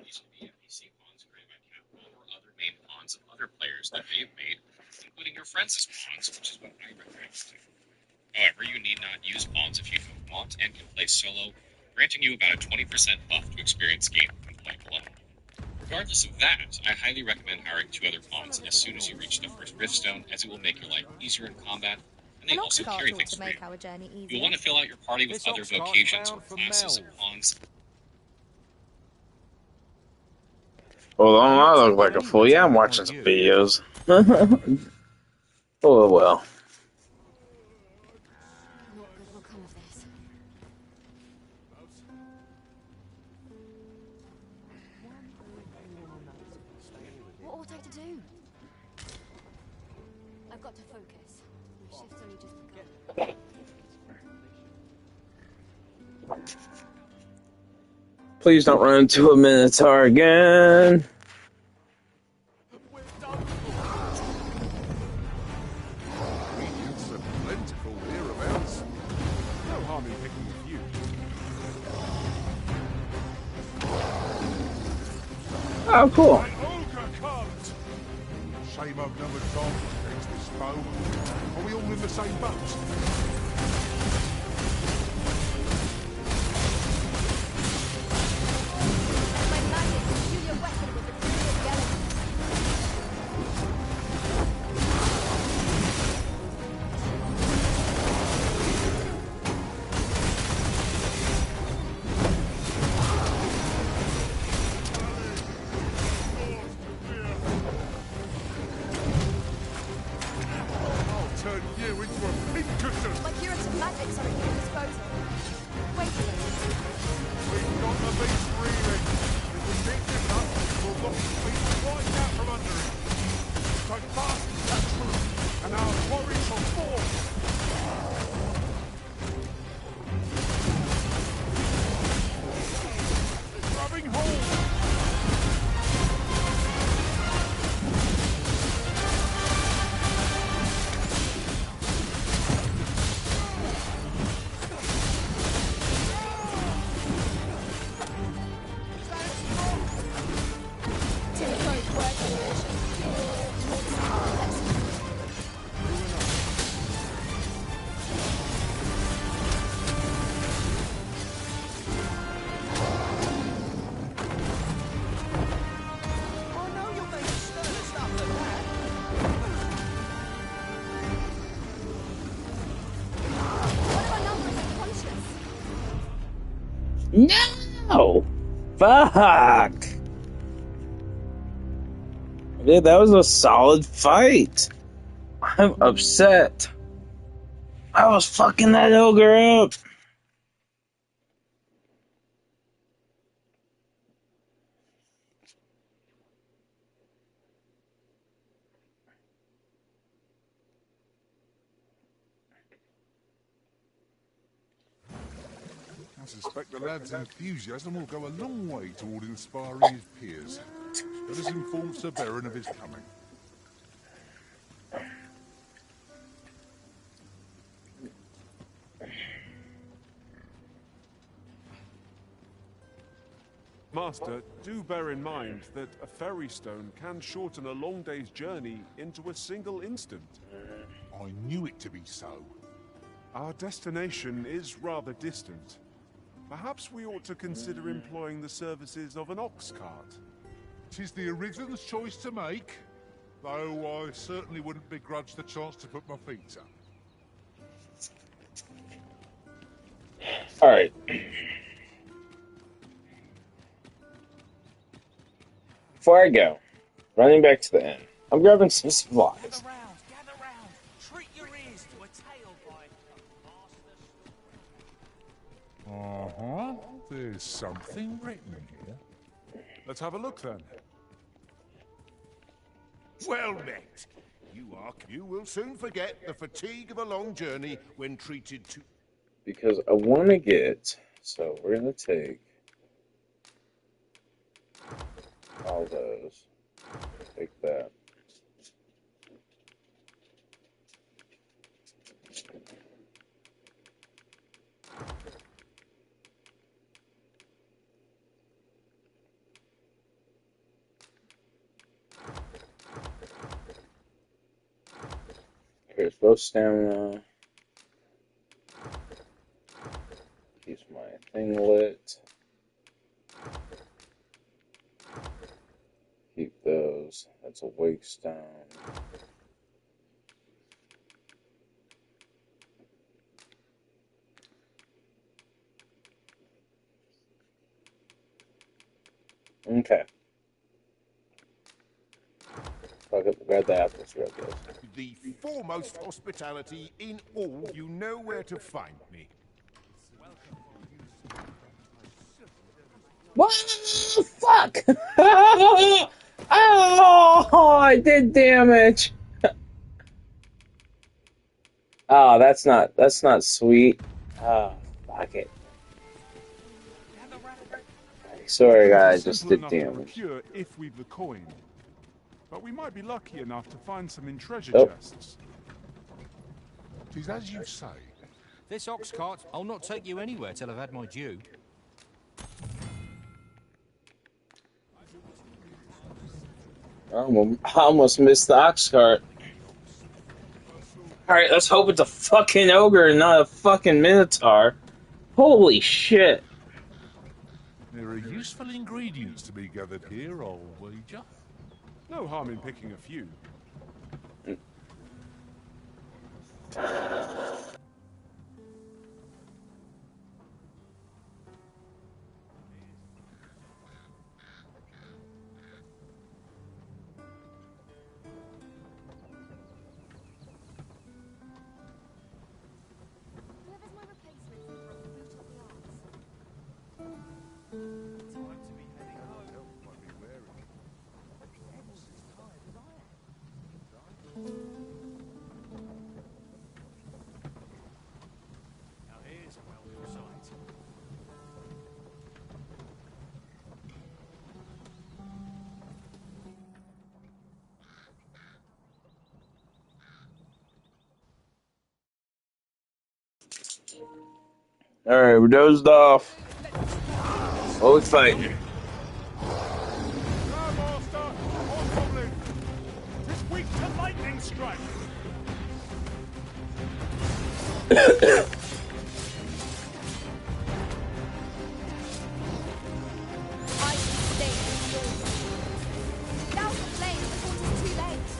These will be NPC pawns created by Capital or other main pawns of other players that they've made, including your friends' pawns, which is what I recommend you do. However, you need not use pawns if you don't want and can play solo, granting you about a 20% buff to experience gain when playing alone. Regardless of that, I highly recommend hiring 2 other pawns as soon as you reach the first Riftstone, as it will make your life easier in combat, and they An also ox cart carry ought things to for you. make our journey easier. You'll want to fill out your party with This other ox cart's vocations or bound for classes of Mel. pawns. Hold on, I look like a fool. Yeah, I'm watching some videos. Oh well. Not good will come of this. What ought I to do? I've got to focus. My shift's only just begun. Please don't run into a Minotaur again. Ingredients are plentiful hereabouts. No harm in picking a few. Oh, cool. An ogre comes! Shame I've never time to fix this foe. Are we all in the same boat? My magic, peculiar weapon with the crucial element. I'll turn you into a pincushion! My curative magics are at your disposal. Wait a minute. We've got the beast reeling. If we pick him up, we'll knock the beast right out from under him. So fast and catch and our quarries are full. Grabbing hold. No! Fuck! Yeah, that was a solid fight. I'm upset. I was fucking that ogre up. I suspect the lad's enthusiasm will go a long way toward inspiring his peers. Let us inform Sir Baron of his coming. Master, do bear in mind that a ferry stone can shorten a long day's journey into a single instant. I knew it to be so. Our destination is rather distant. Perhaps we ought to consider employing the services of an ox cart. 'Tis the Arisen's choice to make, though I certainly wouldn't begrudge the chance to put my feet up. Alright. Before I go, running back to the inn, I'm grabbing some supplies. Gather round. Treat your ears to a tale by Uh-huh. There's something written here. Let's have a look then. Well met. You will soon forget the fatigue of a long journey when treated to... Because I want to get... So we're going to take all those. Take that. Here's both stamina. Keeps my thing lit. Keep those. That's a wake stone. Okay. Fuck it, grab the apples, grab those. The foremost hospitality in all. You know where to find me. What? Fuck! Oh, I did damage. Oh, that's not sweet. Oh, fuck it. Sorry, guys, just Simple did enough to damage. procure if we've the coin. But we might be lucky enough to find some in treasure Oh. chests. 'Tis as you say. This ox cart, I'll not take you anywhere till I've had my due. I almost missed the ox cart. Alright, let's hope it's a fucking ogre and not a fucking minotaur. Holy shit. There are useful ingredients to be gathered here, I'll wager. No harm in picking a few. Whoever's my replacement for the root of the arts. Time to be heading home. Might be wary. Alright, we're dozed off. What we fighting? It's weak to lightning strike. Now the flame before it is too late.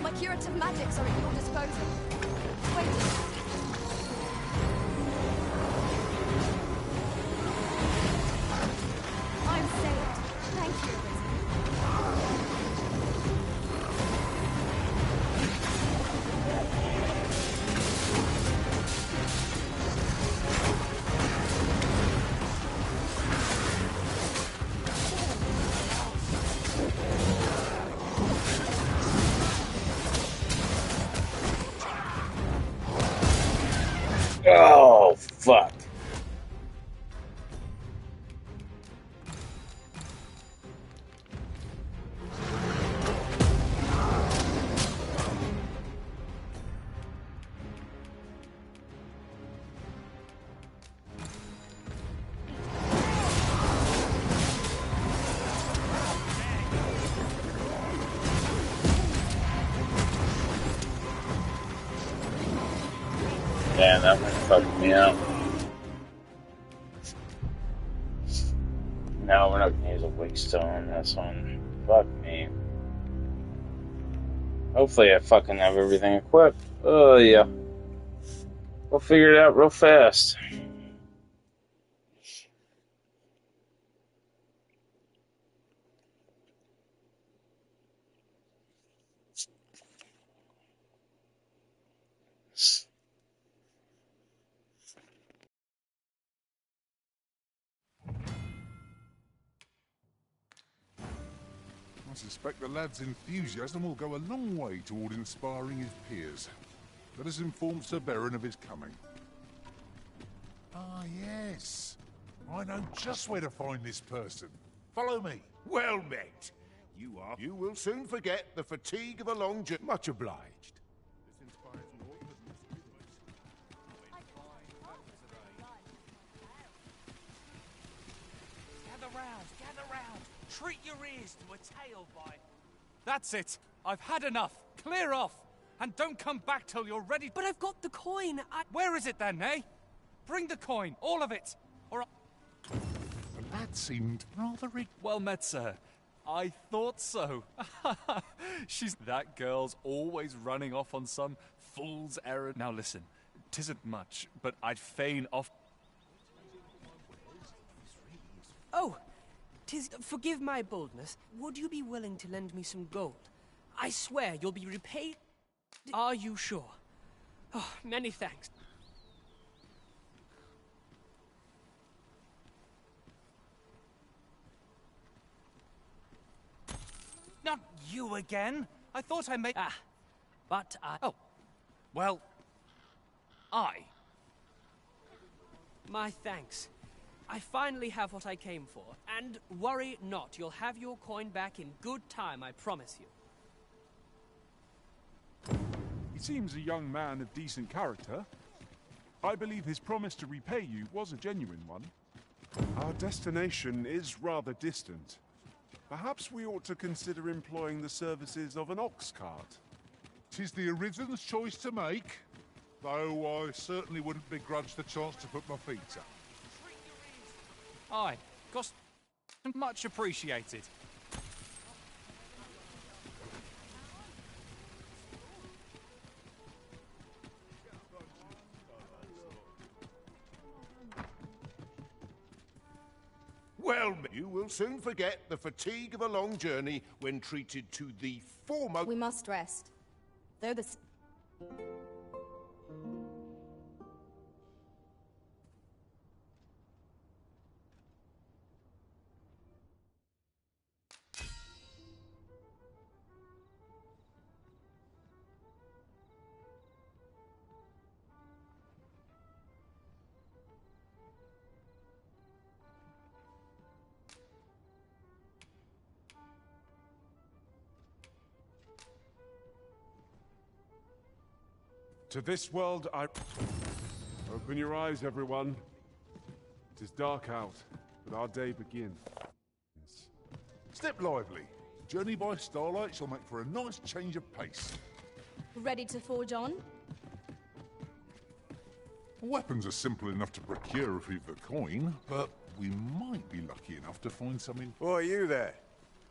My curative magics are at your disposal. Wait. I'm saved. Thank you, Oh, fuck. Damn, that one fucked me up. No, we're not gonna use a wake stone. This one. Fuck me. Hopefully I fucking have everything equipped. Oh, yeah. We'll figure it out real fast. I suspect the lad's enthusiasm will go a long way toward inspiring his peers. Let us inform Sir Baron of his coming. Ah, yes. I know just where to find this person. Follow me. Well met. You will soon forget the fatigue of a long journey. Much obliged. Gather round. Treat your ears to a tale by... That's it. I've had enough. Clear off. And don't come back till you're ready. But I've got the coin. Where is it then, eh? Bring the coin. All of it. Or... The lad seemed rather... Well met, sir. I thought so. That girl's always running off on some fool's errand. Now listen, 'tisn't much, but I'd fain off... Oh, forgive my boldness. Would you be willing to lend me some gold? I swear you'll be repaid. Are you sure? Oh, many thanks. Not you again. I thought I made... But I... Oh, well, My thanks. I finally have what I came for. And worry not, you'll have your coin back in good time, I promise you. He seems a young man of decent character. I believe his promise to repay you was a genuine one. Our destination is rather distant. Perhaps we ought to consider employing the services of an ox cart. 'Tis the Arisen's choice to make, though I certainly wouldn't begrudge the chance to put my feet up. aye, cost much appreciated. Well, you will soon forget the fatigue of a long journey when treated to the foremost... We must rest. Though the... To this world I... Open your eyes, everyone. It is dark out, but our day begins. Step lively. Journey by starlight shall make for a nice change of pace. Ready to forge on? Weapons are simple enough to procure if we've the coin, but we might be lucky enough to find something. Who are you there?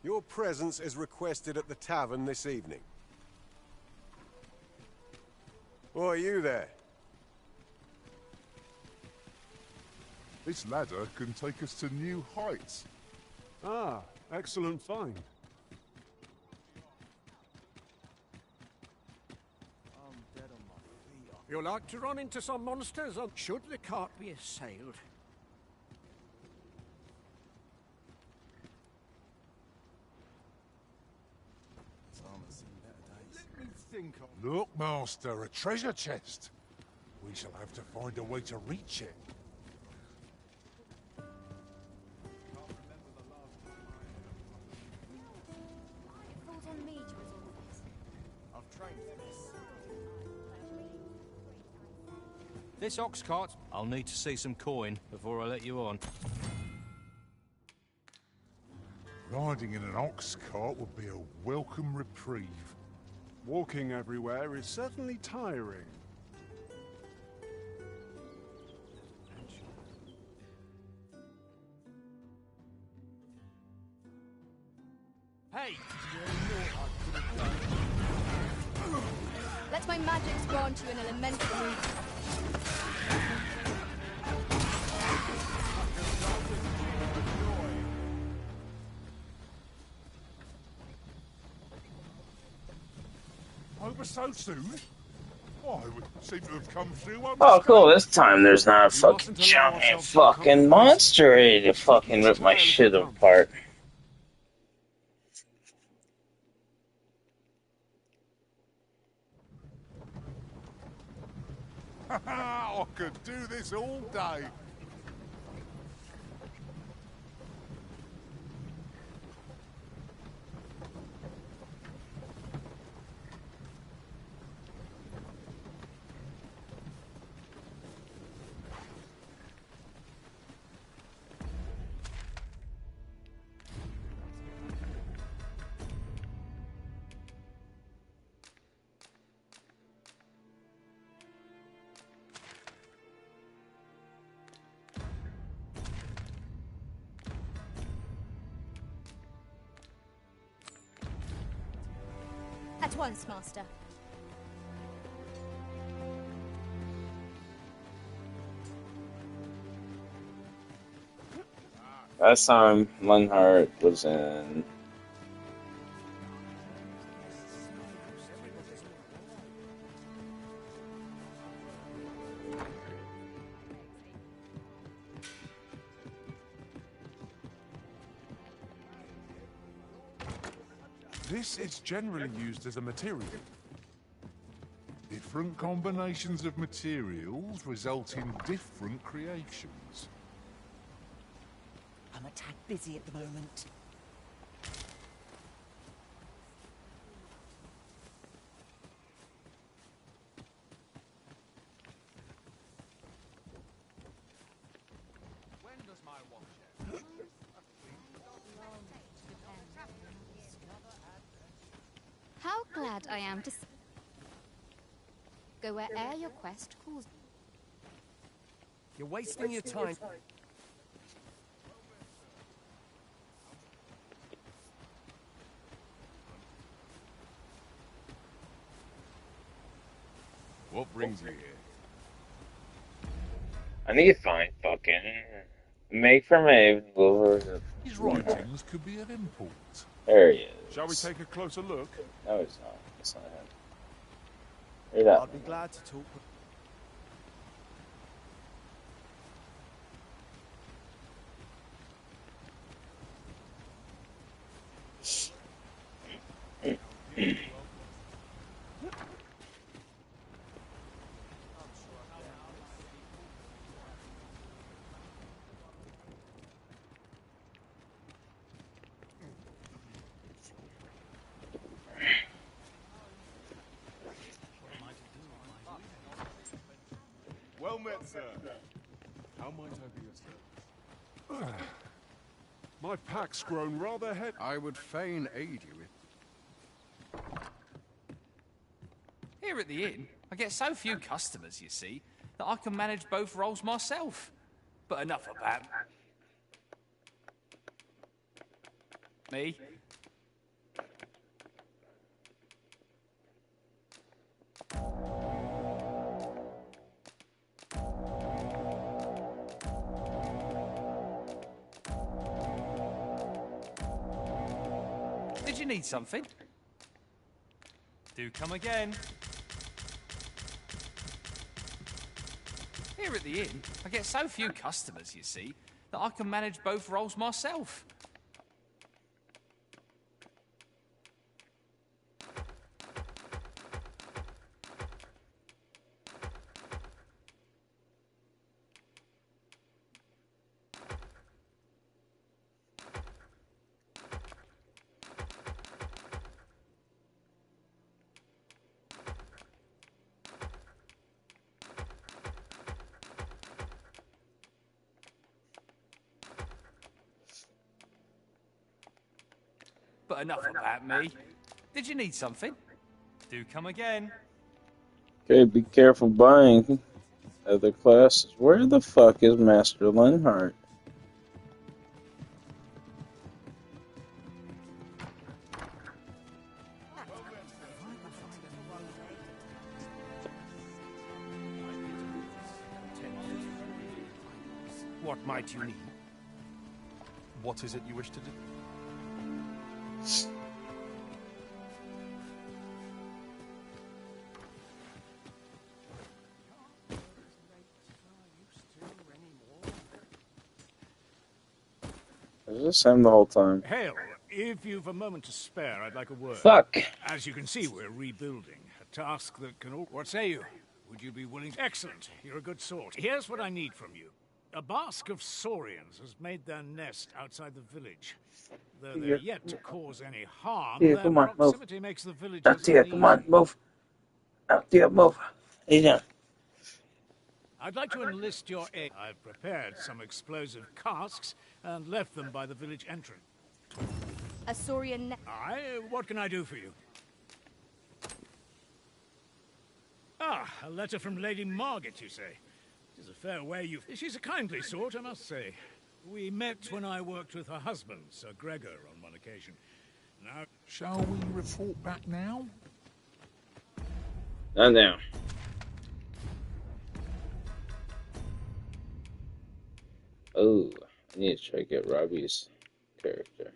Your presence is requested at the tavern this evening. Who are you there? This ladder can take us to new heights. Ah, excellent find. You like to run into some monsters, or should the cart be assailed? Let me think of... Look, Master, a treasure chest. We shall have to find a way to reach it. It falls on me to resolve this. I've trained for this. This ox cart, I'll need to see some coin before I let you on. Riding in an ox cart would be a welcome reprieve. Walking everywhere is certainly tiring. Hey! Let my magics grant you an elemental movement. Over so soon? Why, we seem to have come through Oh, cool. This time there's not a fucking giant fucking monster ready to fucking rip my shit apart. I could do this all day. At once, Master. Last time Lungheart was in... This is generally used as a material. Different combinations of materials result in different creations. I'm a tad busy at the moment. When does my watch end? How glad I am to go where'er your quest calls. You're wasting your time. What brings you here? I need to find fucking... Make for Maeve, over... These writings could be of import. There he is. Shall we take a closer look? No, it's not. It's not him. Read that. I'd be glad to talk with... sir. How might I be of service? My pack's grown rather heavy. I would fain aid you with... Here at the inn, I get so few customers, you see, that I can manage both roles myself. But enough of that. Me? Did you need something? Do come again. Here at the inn, I get so few customers, you see, that I can manage both roles myself. But enough about me. Did you need something? Do come again. Okay, be careful buying other classes. Where the fuck is Master Linhardt? What might you need? What is it you wish to do? Is this him the whole time? Hale, if you've a moment to spare, I'd like a word. Fuck. As you can see, we're rebuilding. A task that can all... What say you? Would you be willing... Excellent. You're a good sort. Here's what I need from you. A bask of saurians has made their nest outside the village. Though they're yet to cause any harm, Yeah, their come on, move. proximity makes the villagers Out there, come on, move. Out there, move. Hey, down. I'd like to enlist your aid. I've prepared some explosive casks and left them by the village entrance. A saurian... Aye, what can I do for you? Ah, a letter from Lady Margaret, you say? It is a fair way you... She's a kindly sort, I must say. We met when I worked with her husband, Sir Gregor, on one occasion. Now... Shall we report back now? Not now. Oh, I need to try to get Robbie's character.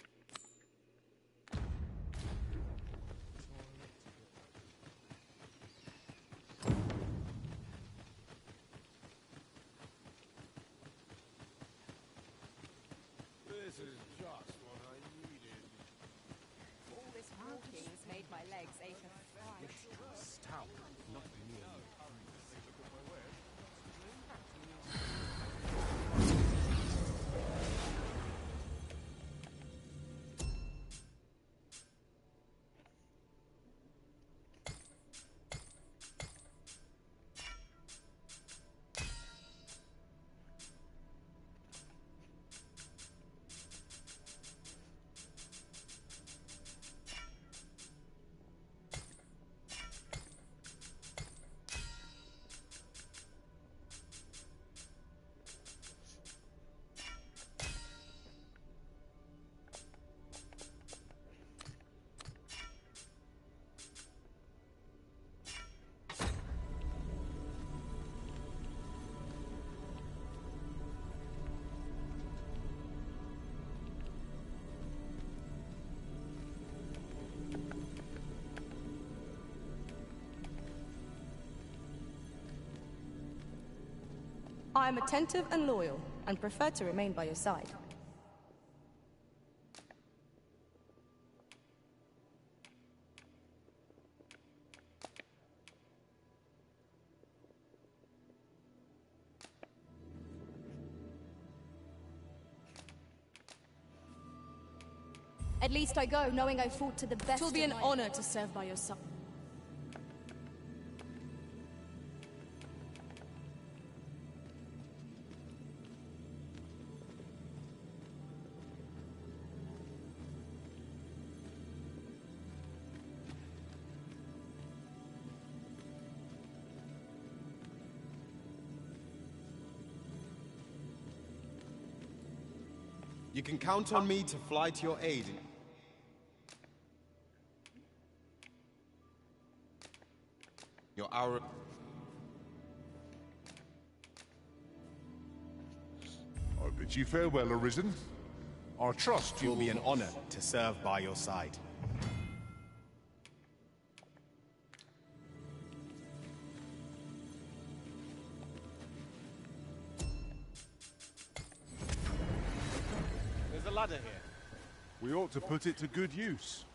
This is just what I needed. All this walking has made my legs ache a fright. Stout, not nearly. I am attentive and loyal, and prefer to remain by your side. At least I go, knowing I fought to the best. It will be an honor to serve by your side. You can count on me to fly to your aid. Your hour. I bid you farewell, Arisen. I trust you It will be an honor to serve by your side. There's a ladder here. We ought to put it to good use.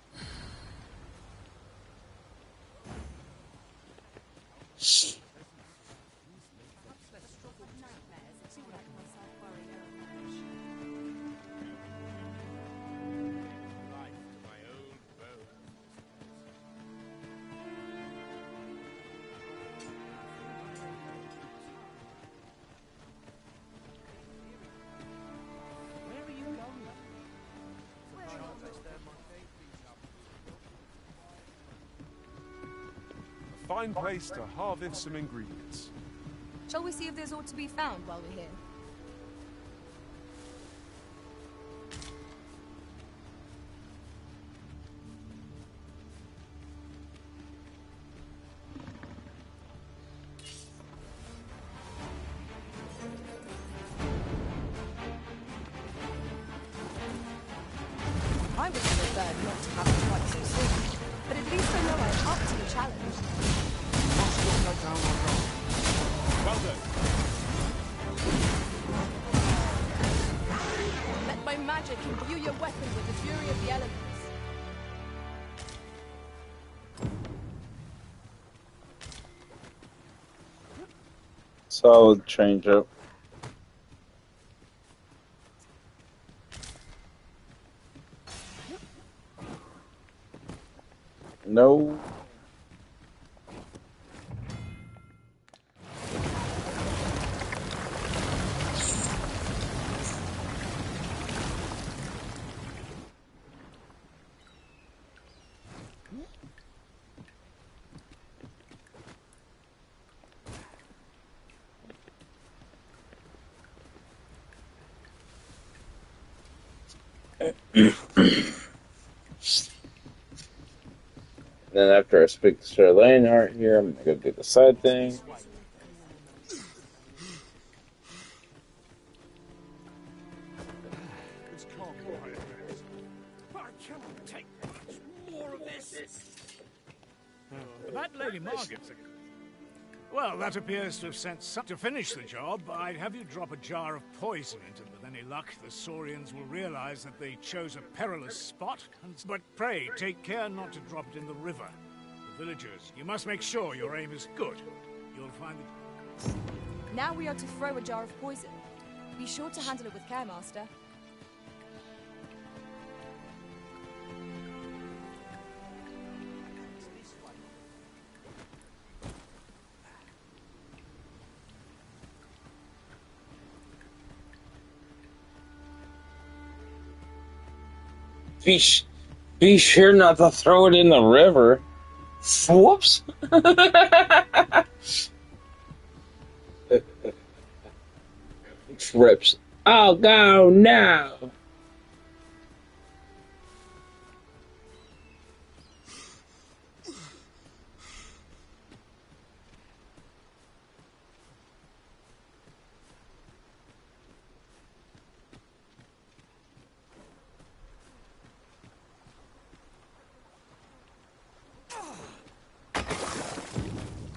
Fine place to harvest some ingredients. Shall we see if there's aught to be found while we're here? I would prefer not to have it quite so soon, but at least I know I'm up to the challenge. Well done. Let my magic imbue your weapon with the fury of the elements. Solid change up. No. Then after I speak to Charlene Art here, I'm gonna go do the side thing. I cannot take much more of this. That Lady Margaret's a... Well, that appears to have sent some... To finish the job, I'd have you drop a jar of poison into them. With any luck, the Saurians will realize that they chose a perilous spot. But pray, take care not to drop it in the river. The villagers, you must make sure your aim is good. You'll find that... Now we are to throw a jar of poison. Be sure to handle it with care, Master. Be sure not to throw it in the river. Whoops. Trips. Oh, go now.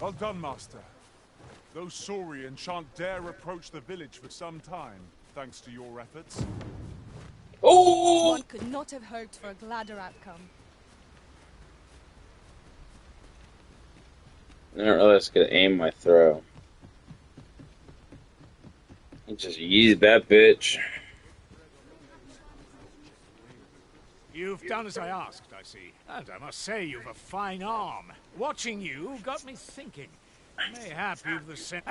Well done, Master. Those Saurians shan't dare approach the village for some time, thanks to your efforts. Oh! One could not have hoped for a gladder outcome. I didn't realize I could aim my throw. You just use that bitch. You've done as I asked, I see. And I must say, you've a fine arm. Watching you got me thinking. Mayhap you've the sense...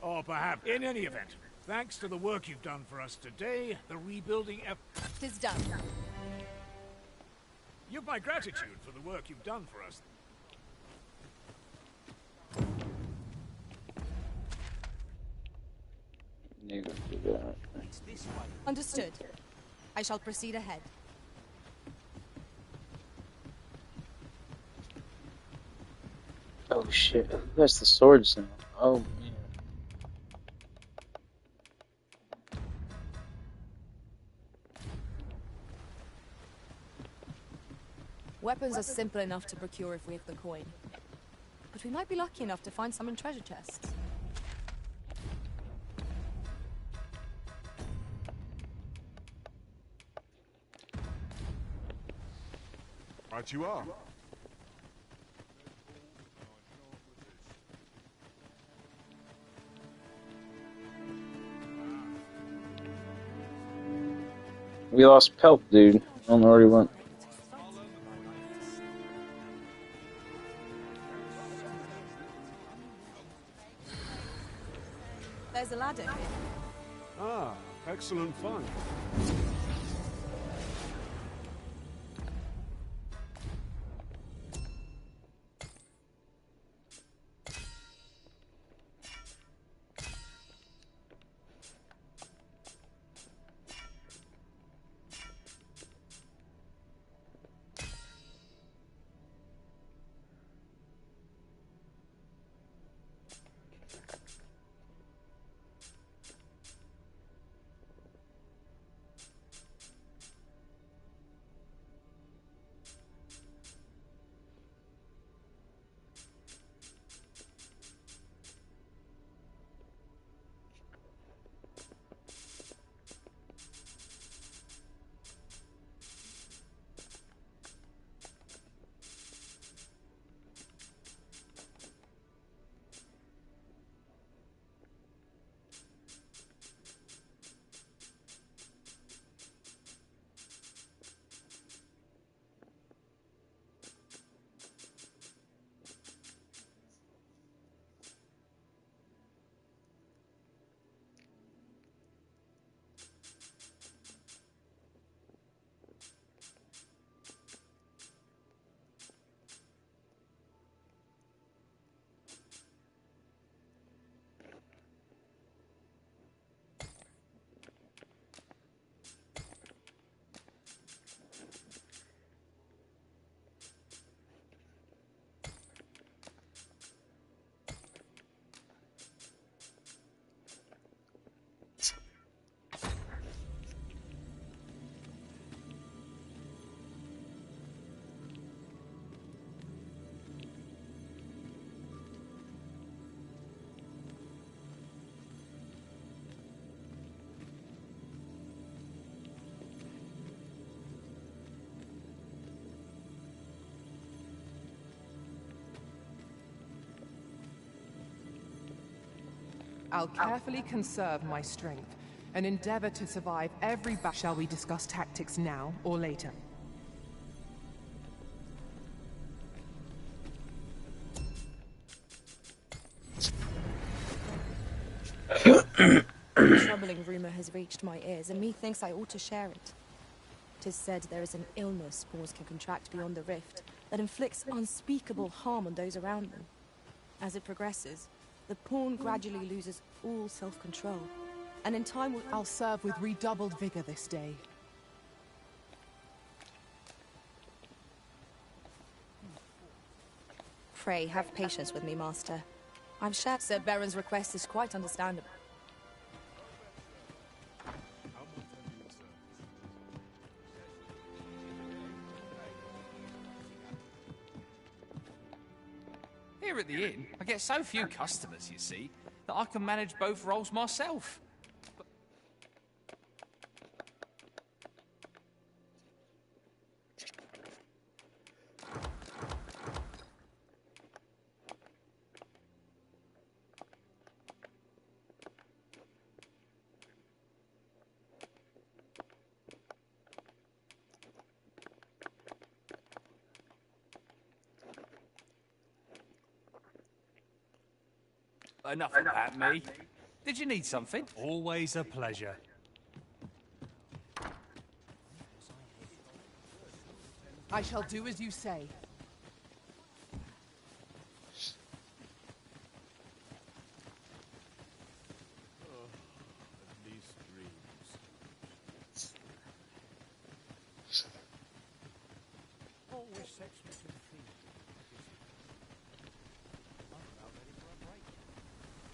or perhaps... In any event, thanks to the work you've done for us today, the rebuilding effort... Tis done. You've my gratitude for the work you've done for us. Understood. I shall proceed ahead. Oh shit, who has the swords now? Oh man. Weapons are simple enough to procure if we have the coin. But we might be lucky enough to find some in treasure chests. Right you are. We lost Pelt, dude. I don't know where he went. There's a ladder here. Ah, excellent fun. I'll carefully conserve my strength and endeavor to survive every battle. Shall we discuss tactics now or later? A troubling rumor has reached my ears, and methinks I ought to share it. 'Tis said there is an illness spores can contract beyond the rift that inflicts unspeakable harm on those around them. As it progresses, the pawn gradually loses all self-control, and in time will... I'll serve with redoubled vigor this day. Pray, have patience with me, Master. I'm sure Sir Baron's request is quite understandable. Here at the inn, I get so few customers, you see, that I can manage both roles myself. Enough of that, me. Did you need something? Always a pleasure. I shall do as you say. always sets me to the theme. I'm about ready for a break.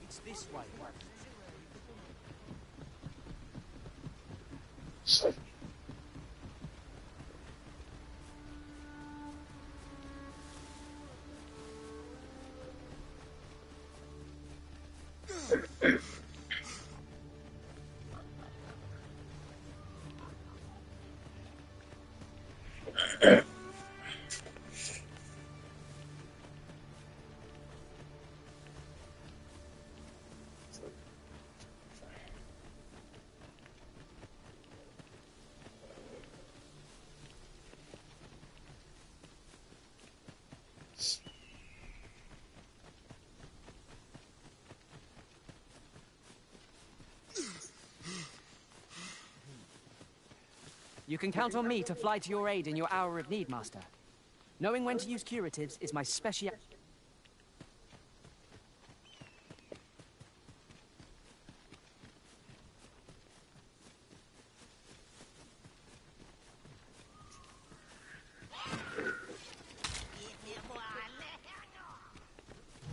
It's this way. You can count on me to fly to your aid in your hour of need, Master. Knowing when to use curatives is my speciality.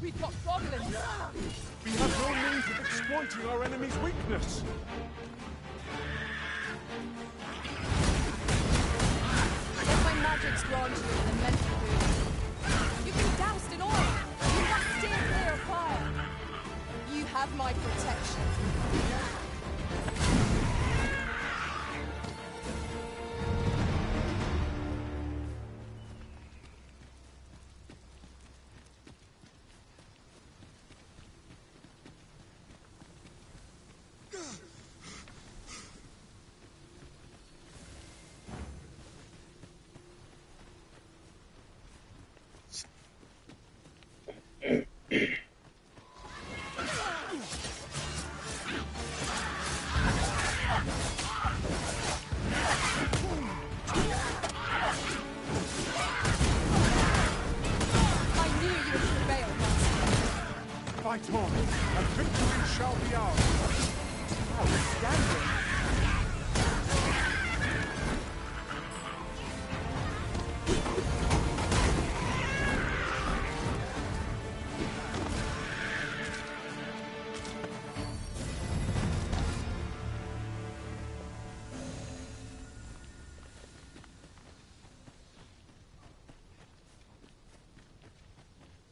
We've got goblins! We have no means of exploiting our enemy's weakness. Let my magics grant you an immense boon. You've been doused in oil. You must steer clear of fire. You have my protection. Fight on, and victory shall be ours. Outstanding.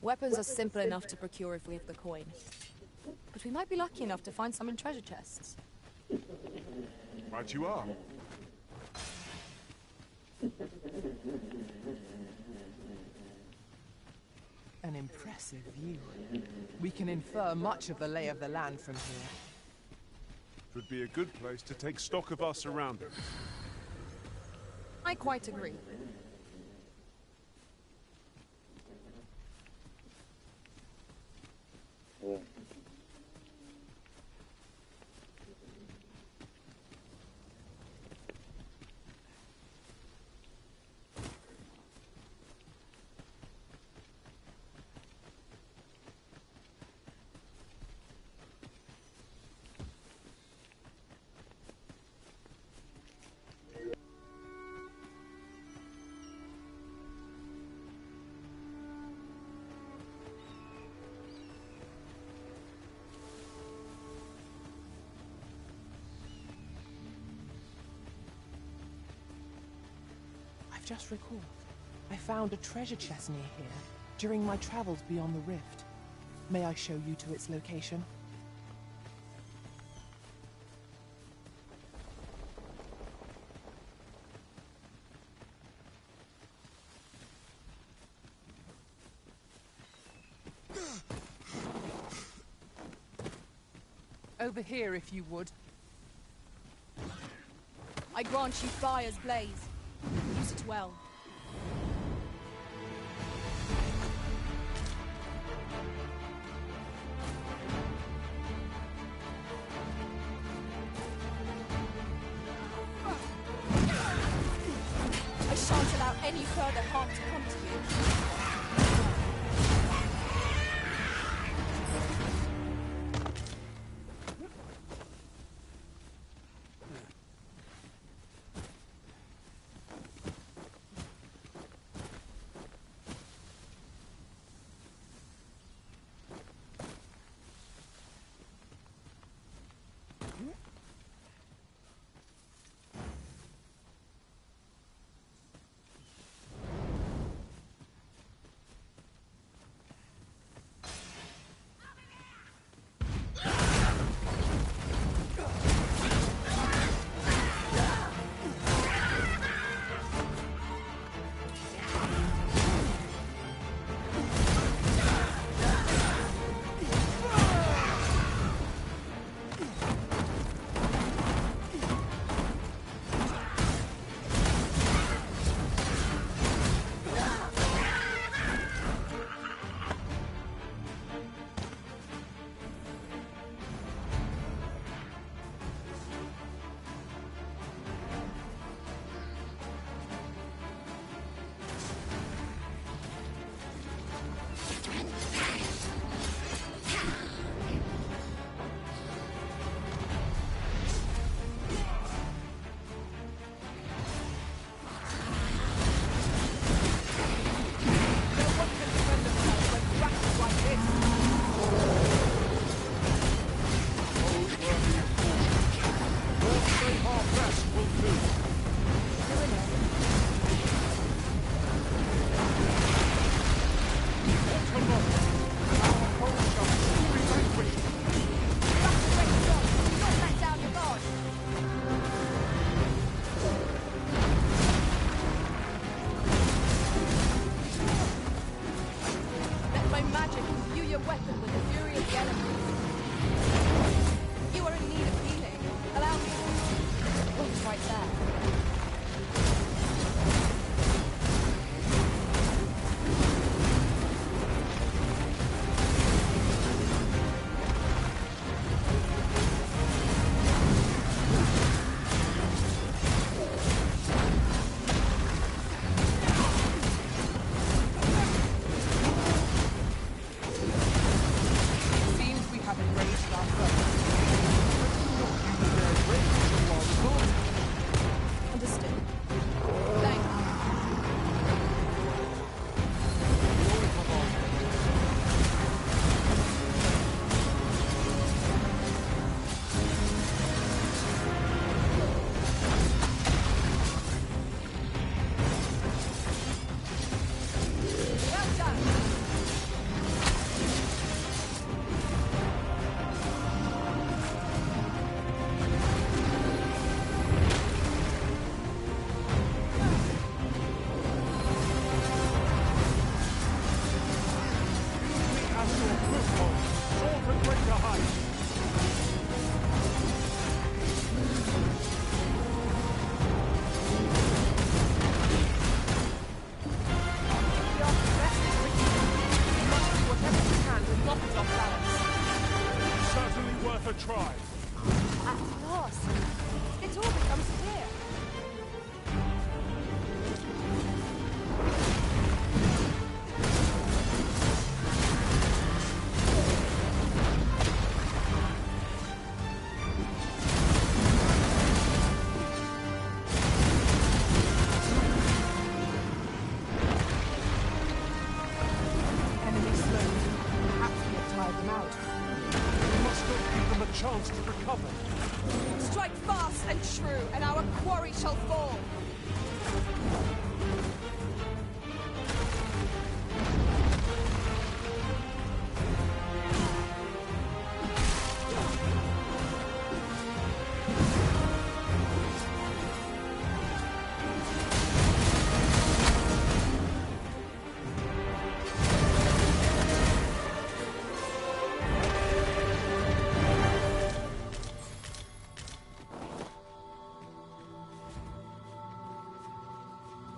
Weapons are simple enough to procure if we have the coin. But we might be lucky enough to find some in treasure chests. Right you are. An impressive view. We can infer much of the lay of the land from here. Would be a good place to take stock of our surroundings. I quite agree. Yeah. I've just recalled. I found a treasure chest near here during my travels beyond the rift. May I show you to its location? Over here, if you would. I grant you fire's blaze. Use it well. I shan't allow any further harm to come to you.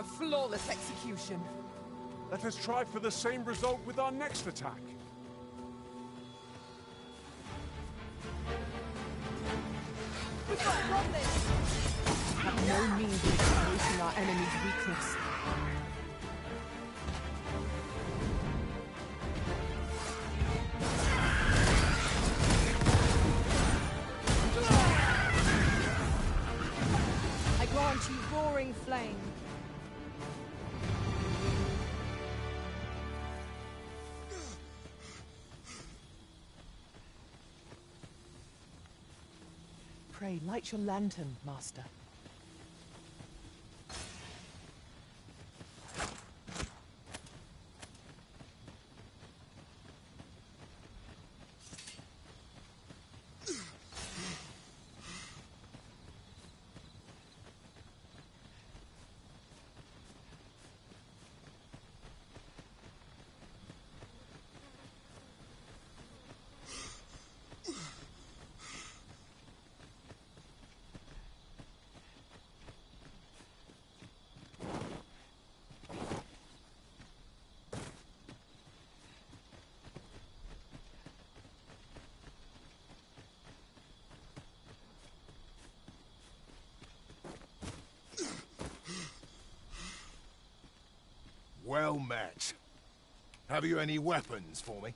flawless execution. Let us try for the same result with our next attack. We've got goblins! We have no means of exposing our enemy's weakness. I grant you roaring flame. Pray, light your lantern, Master. Well met. Have you any weapons for me?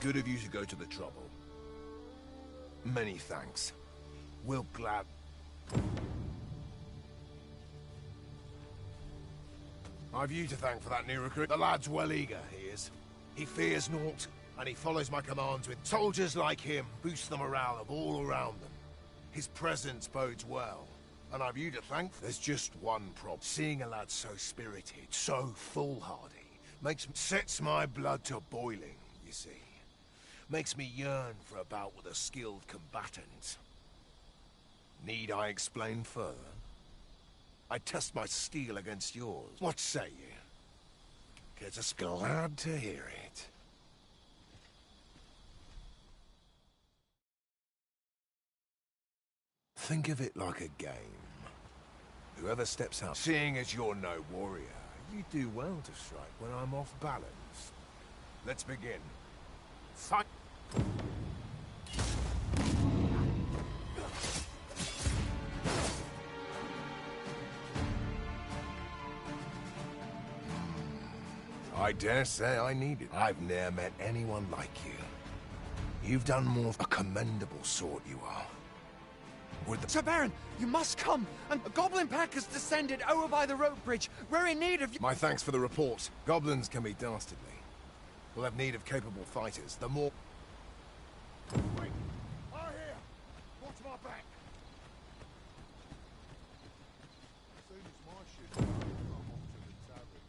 Good of you to go to the trouble. Many thanks. We'll glad... I've you to thank for that new recruit. The lad's well eager, he is. He fears naught, and he follows my commands with soldiers like him, boost the morale of all around them. His presence bodes well. And I've you to thank. There's just one problem. Seeing a lad so spirited, so foolhardy, sets my blood to boiling, you see. Makes me yearn for a bout with a skilled combatant. Need I explain further? I test my steel against yours. What say you? Get glad to hear it. Think of it like a game. Whoever steps out, seeing as you're no warrior, you do well to strike when I'm off balance. Let's begin. Fight! I dare say I need it. I've ne'er met anyone like you. You've done more of a commendable sort, you are. Sir Baron, you must come! A goblin pack has descended over by the rope bridge. We're in need of you. My thanks for the report. Goblins can be dastardly. We'll have need of capable fighters. The more... Wait! I here! Watch my back! As soon as my shit's done, I'm off to the tavern.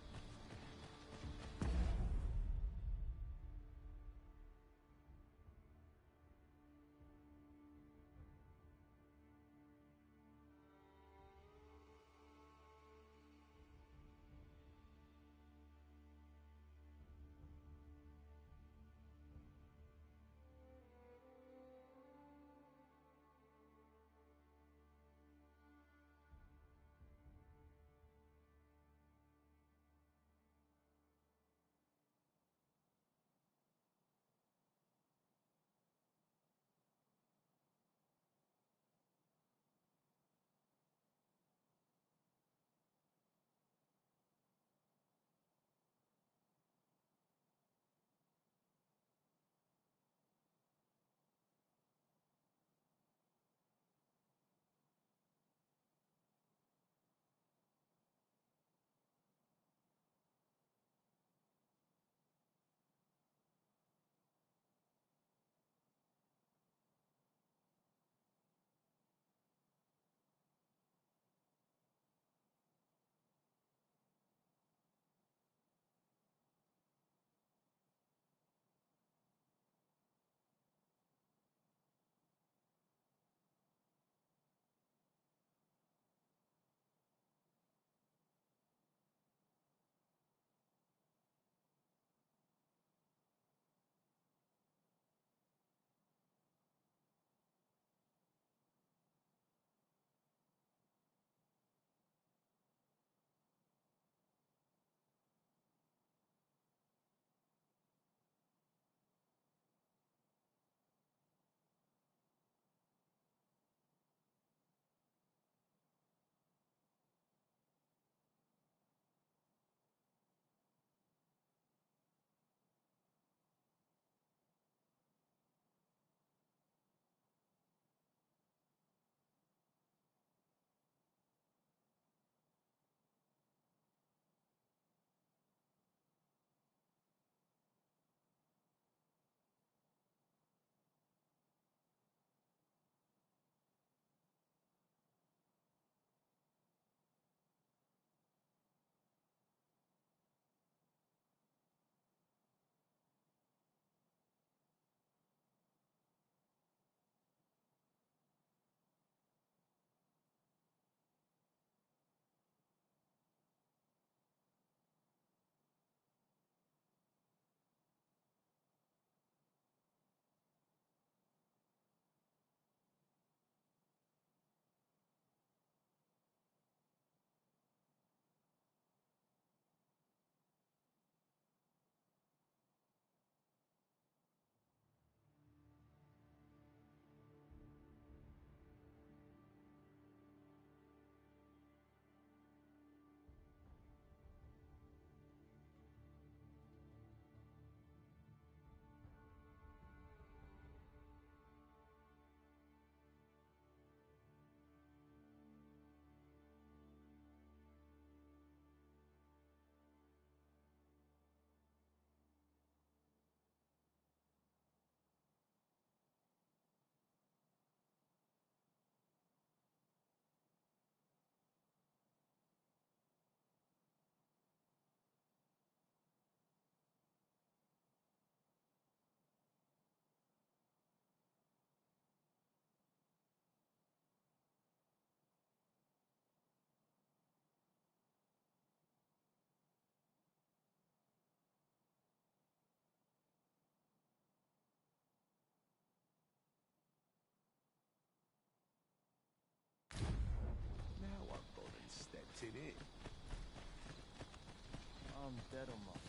I'm dead on my feet.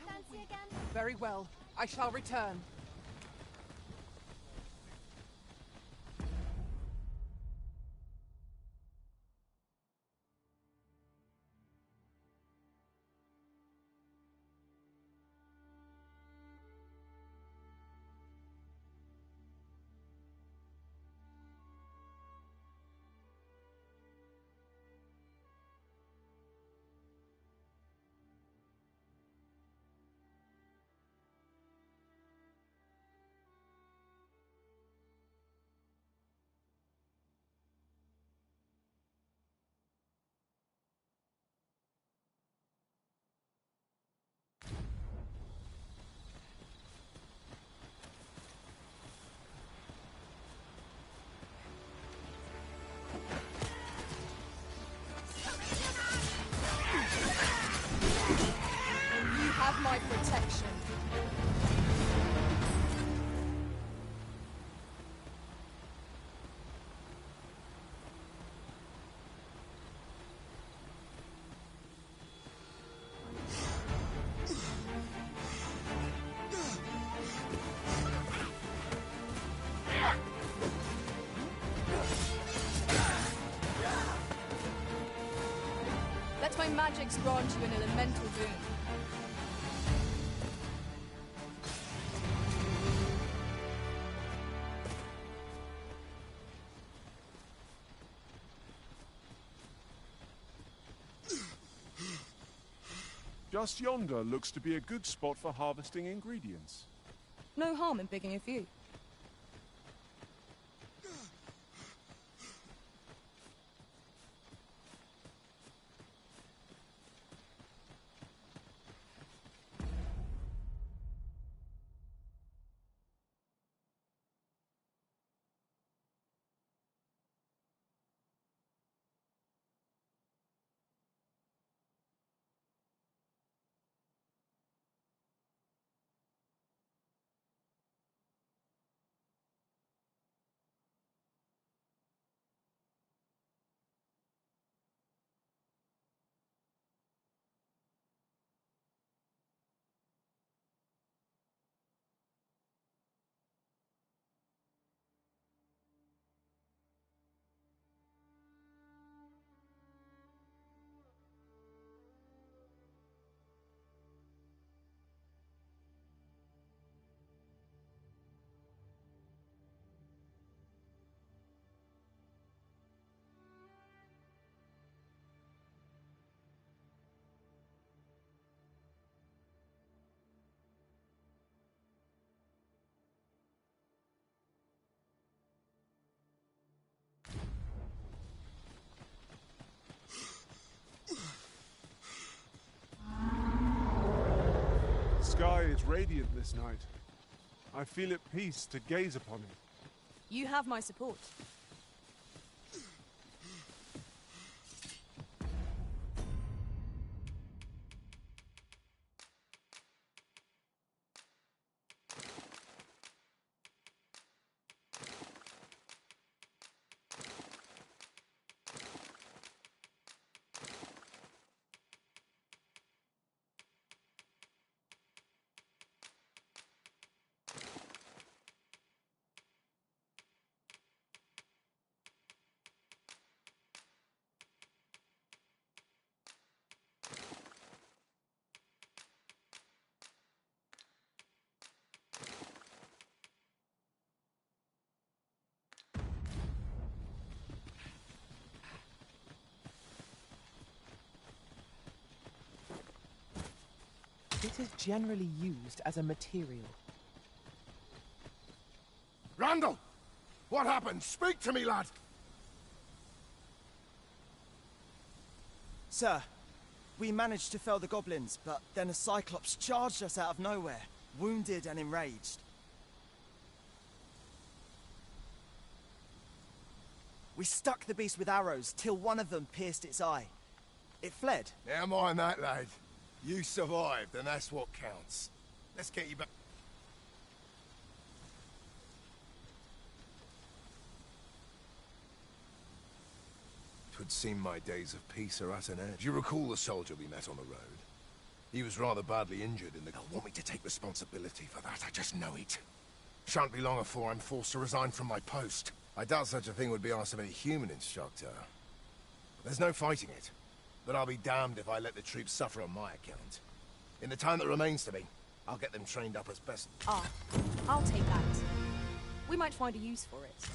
Fancy again? Very well. I shall return. You have my protection. Let my magics grant you an elemental boon. Just yonder looks to be a good spot for harvesting ingredients. No harm in picking a few. The sky is radiant this night. I feel at peace to gaze upon it. You have my support. It is generally used as a material. Randall! What happened? Speak to me, lad! Sir, we managed to fell the goblins, but then a Cyclops charged us out of nowhere, wounded and enraged. We stuck the beast with arrows till one of them pierced its eye. It fled. Never mind that, lad. You survived, and that's what counts. Let's get you back. Twould seem my days of peace are at an end. Do you recall the soldier we met on the road? He was rather badly injured in the... They'll want me to take responsibility for that, I just know it. Shan't be long before I'm forced to resign from my post. I doubt such a thing would be asked of any human instructor. There's no fighting it. But I'll be damned if I let the troops suffer on my account. In the time that remains to me, I'll get them trained up as best... Ah, I'll take that. We might find a use for it.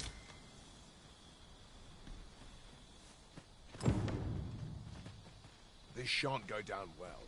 This shan't go down well.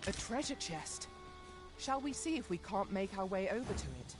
A treasure chest. Shall we see if we can't make our way over to it?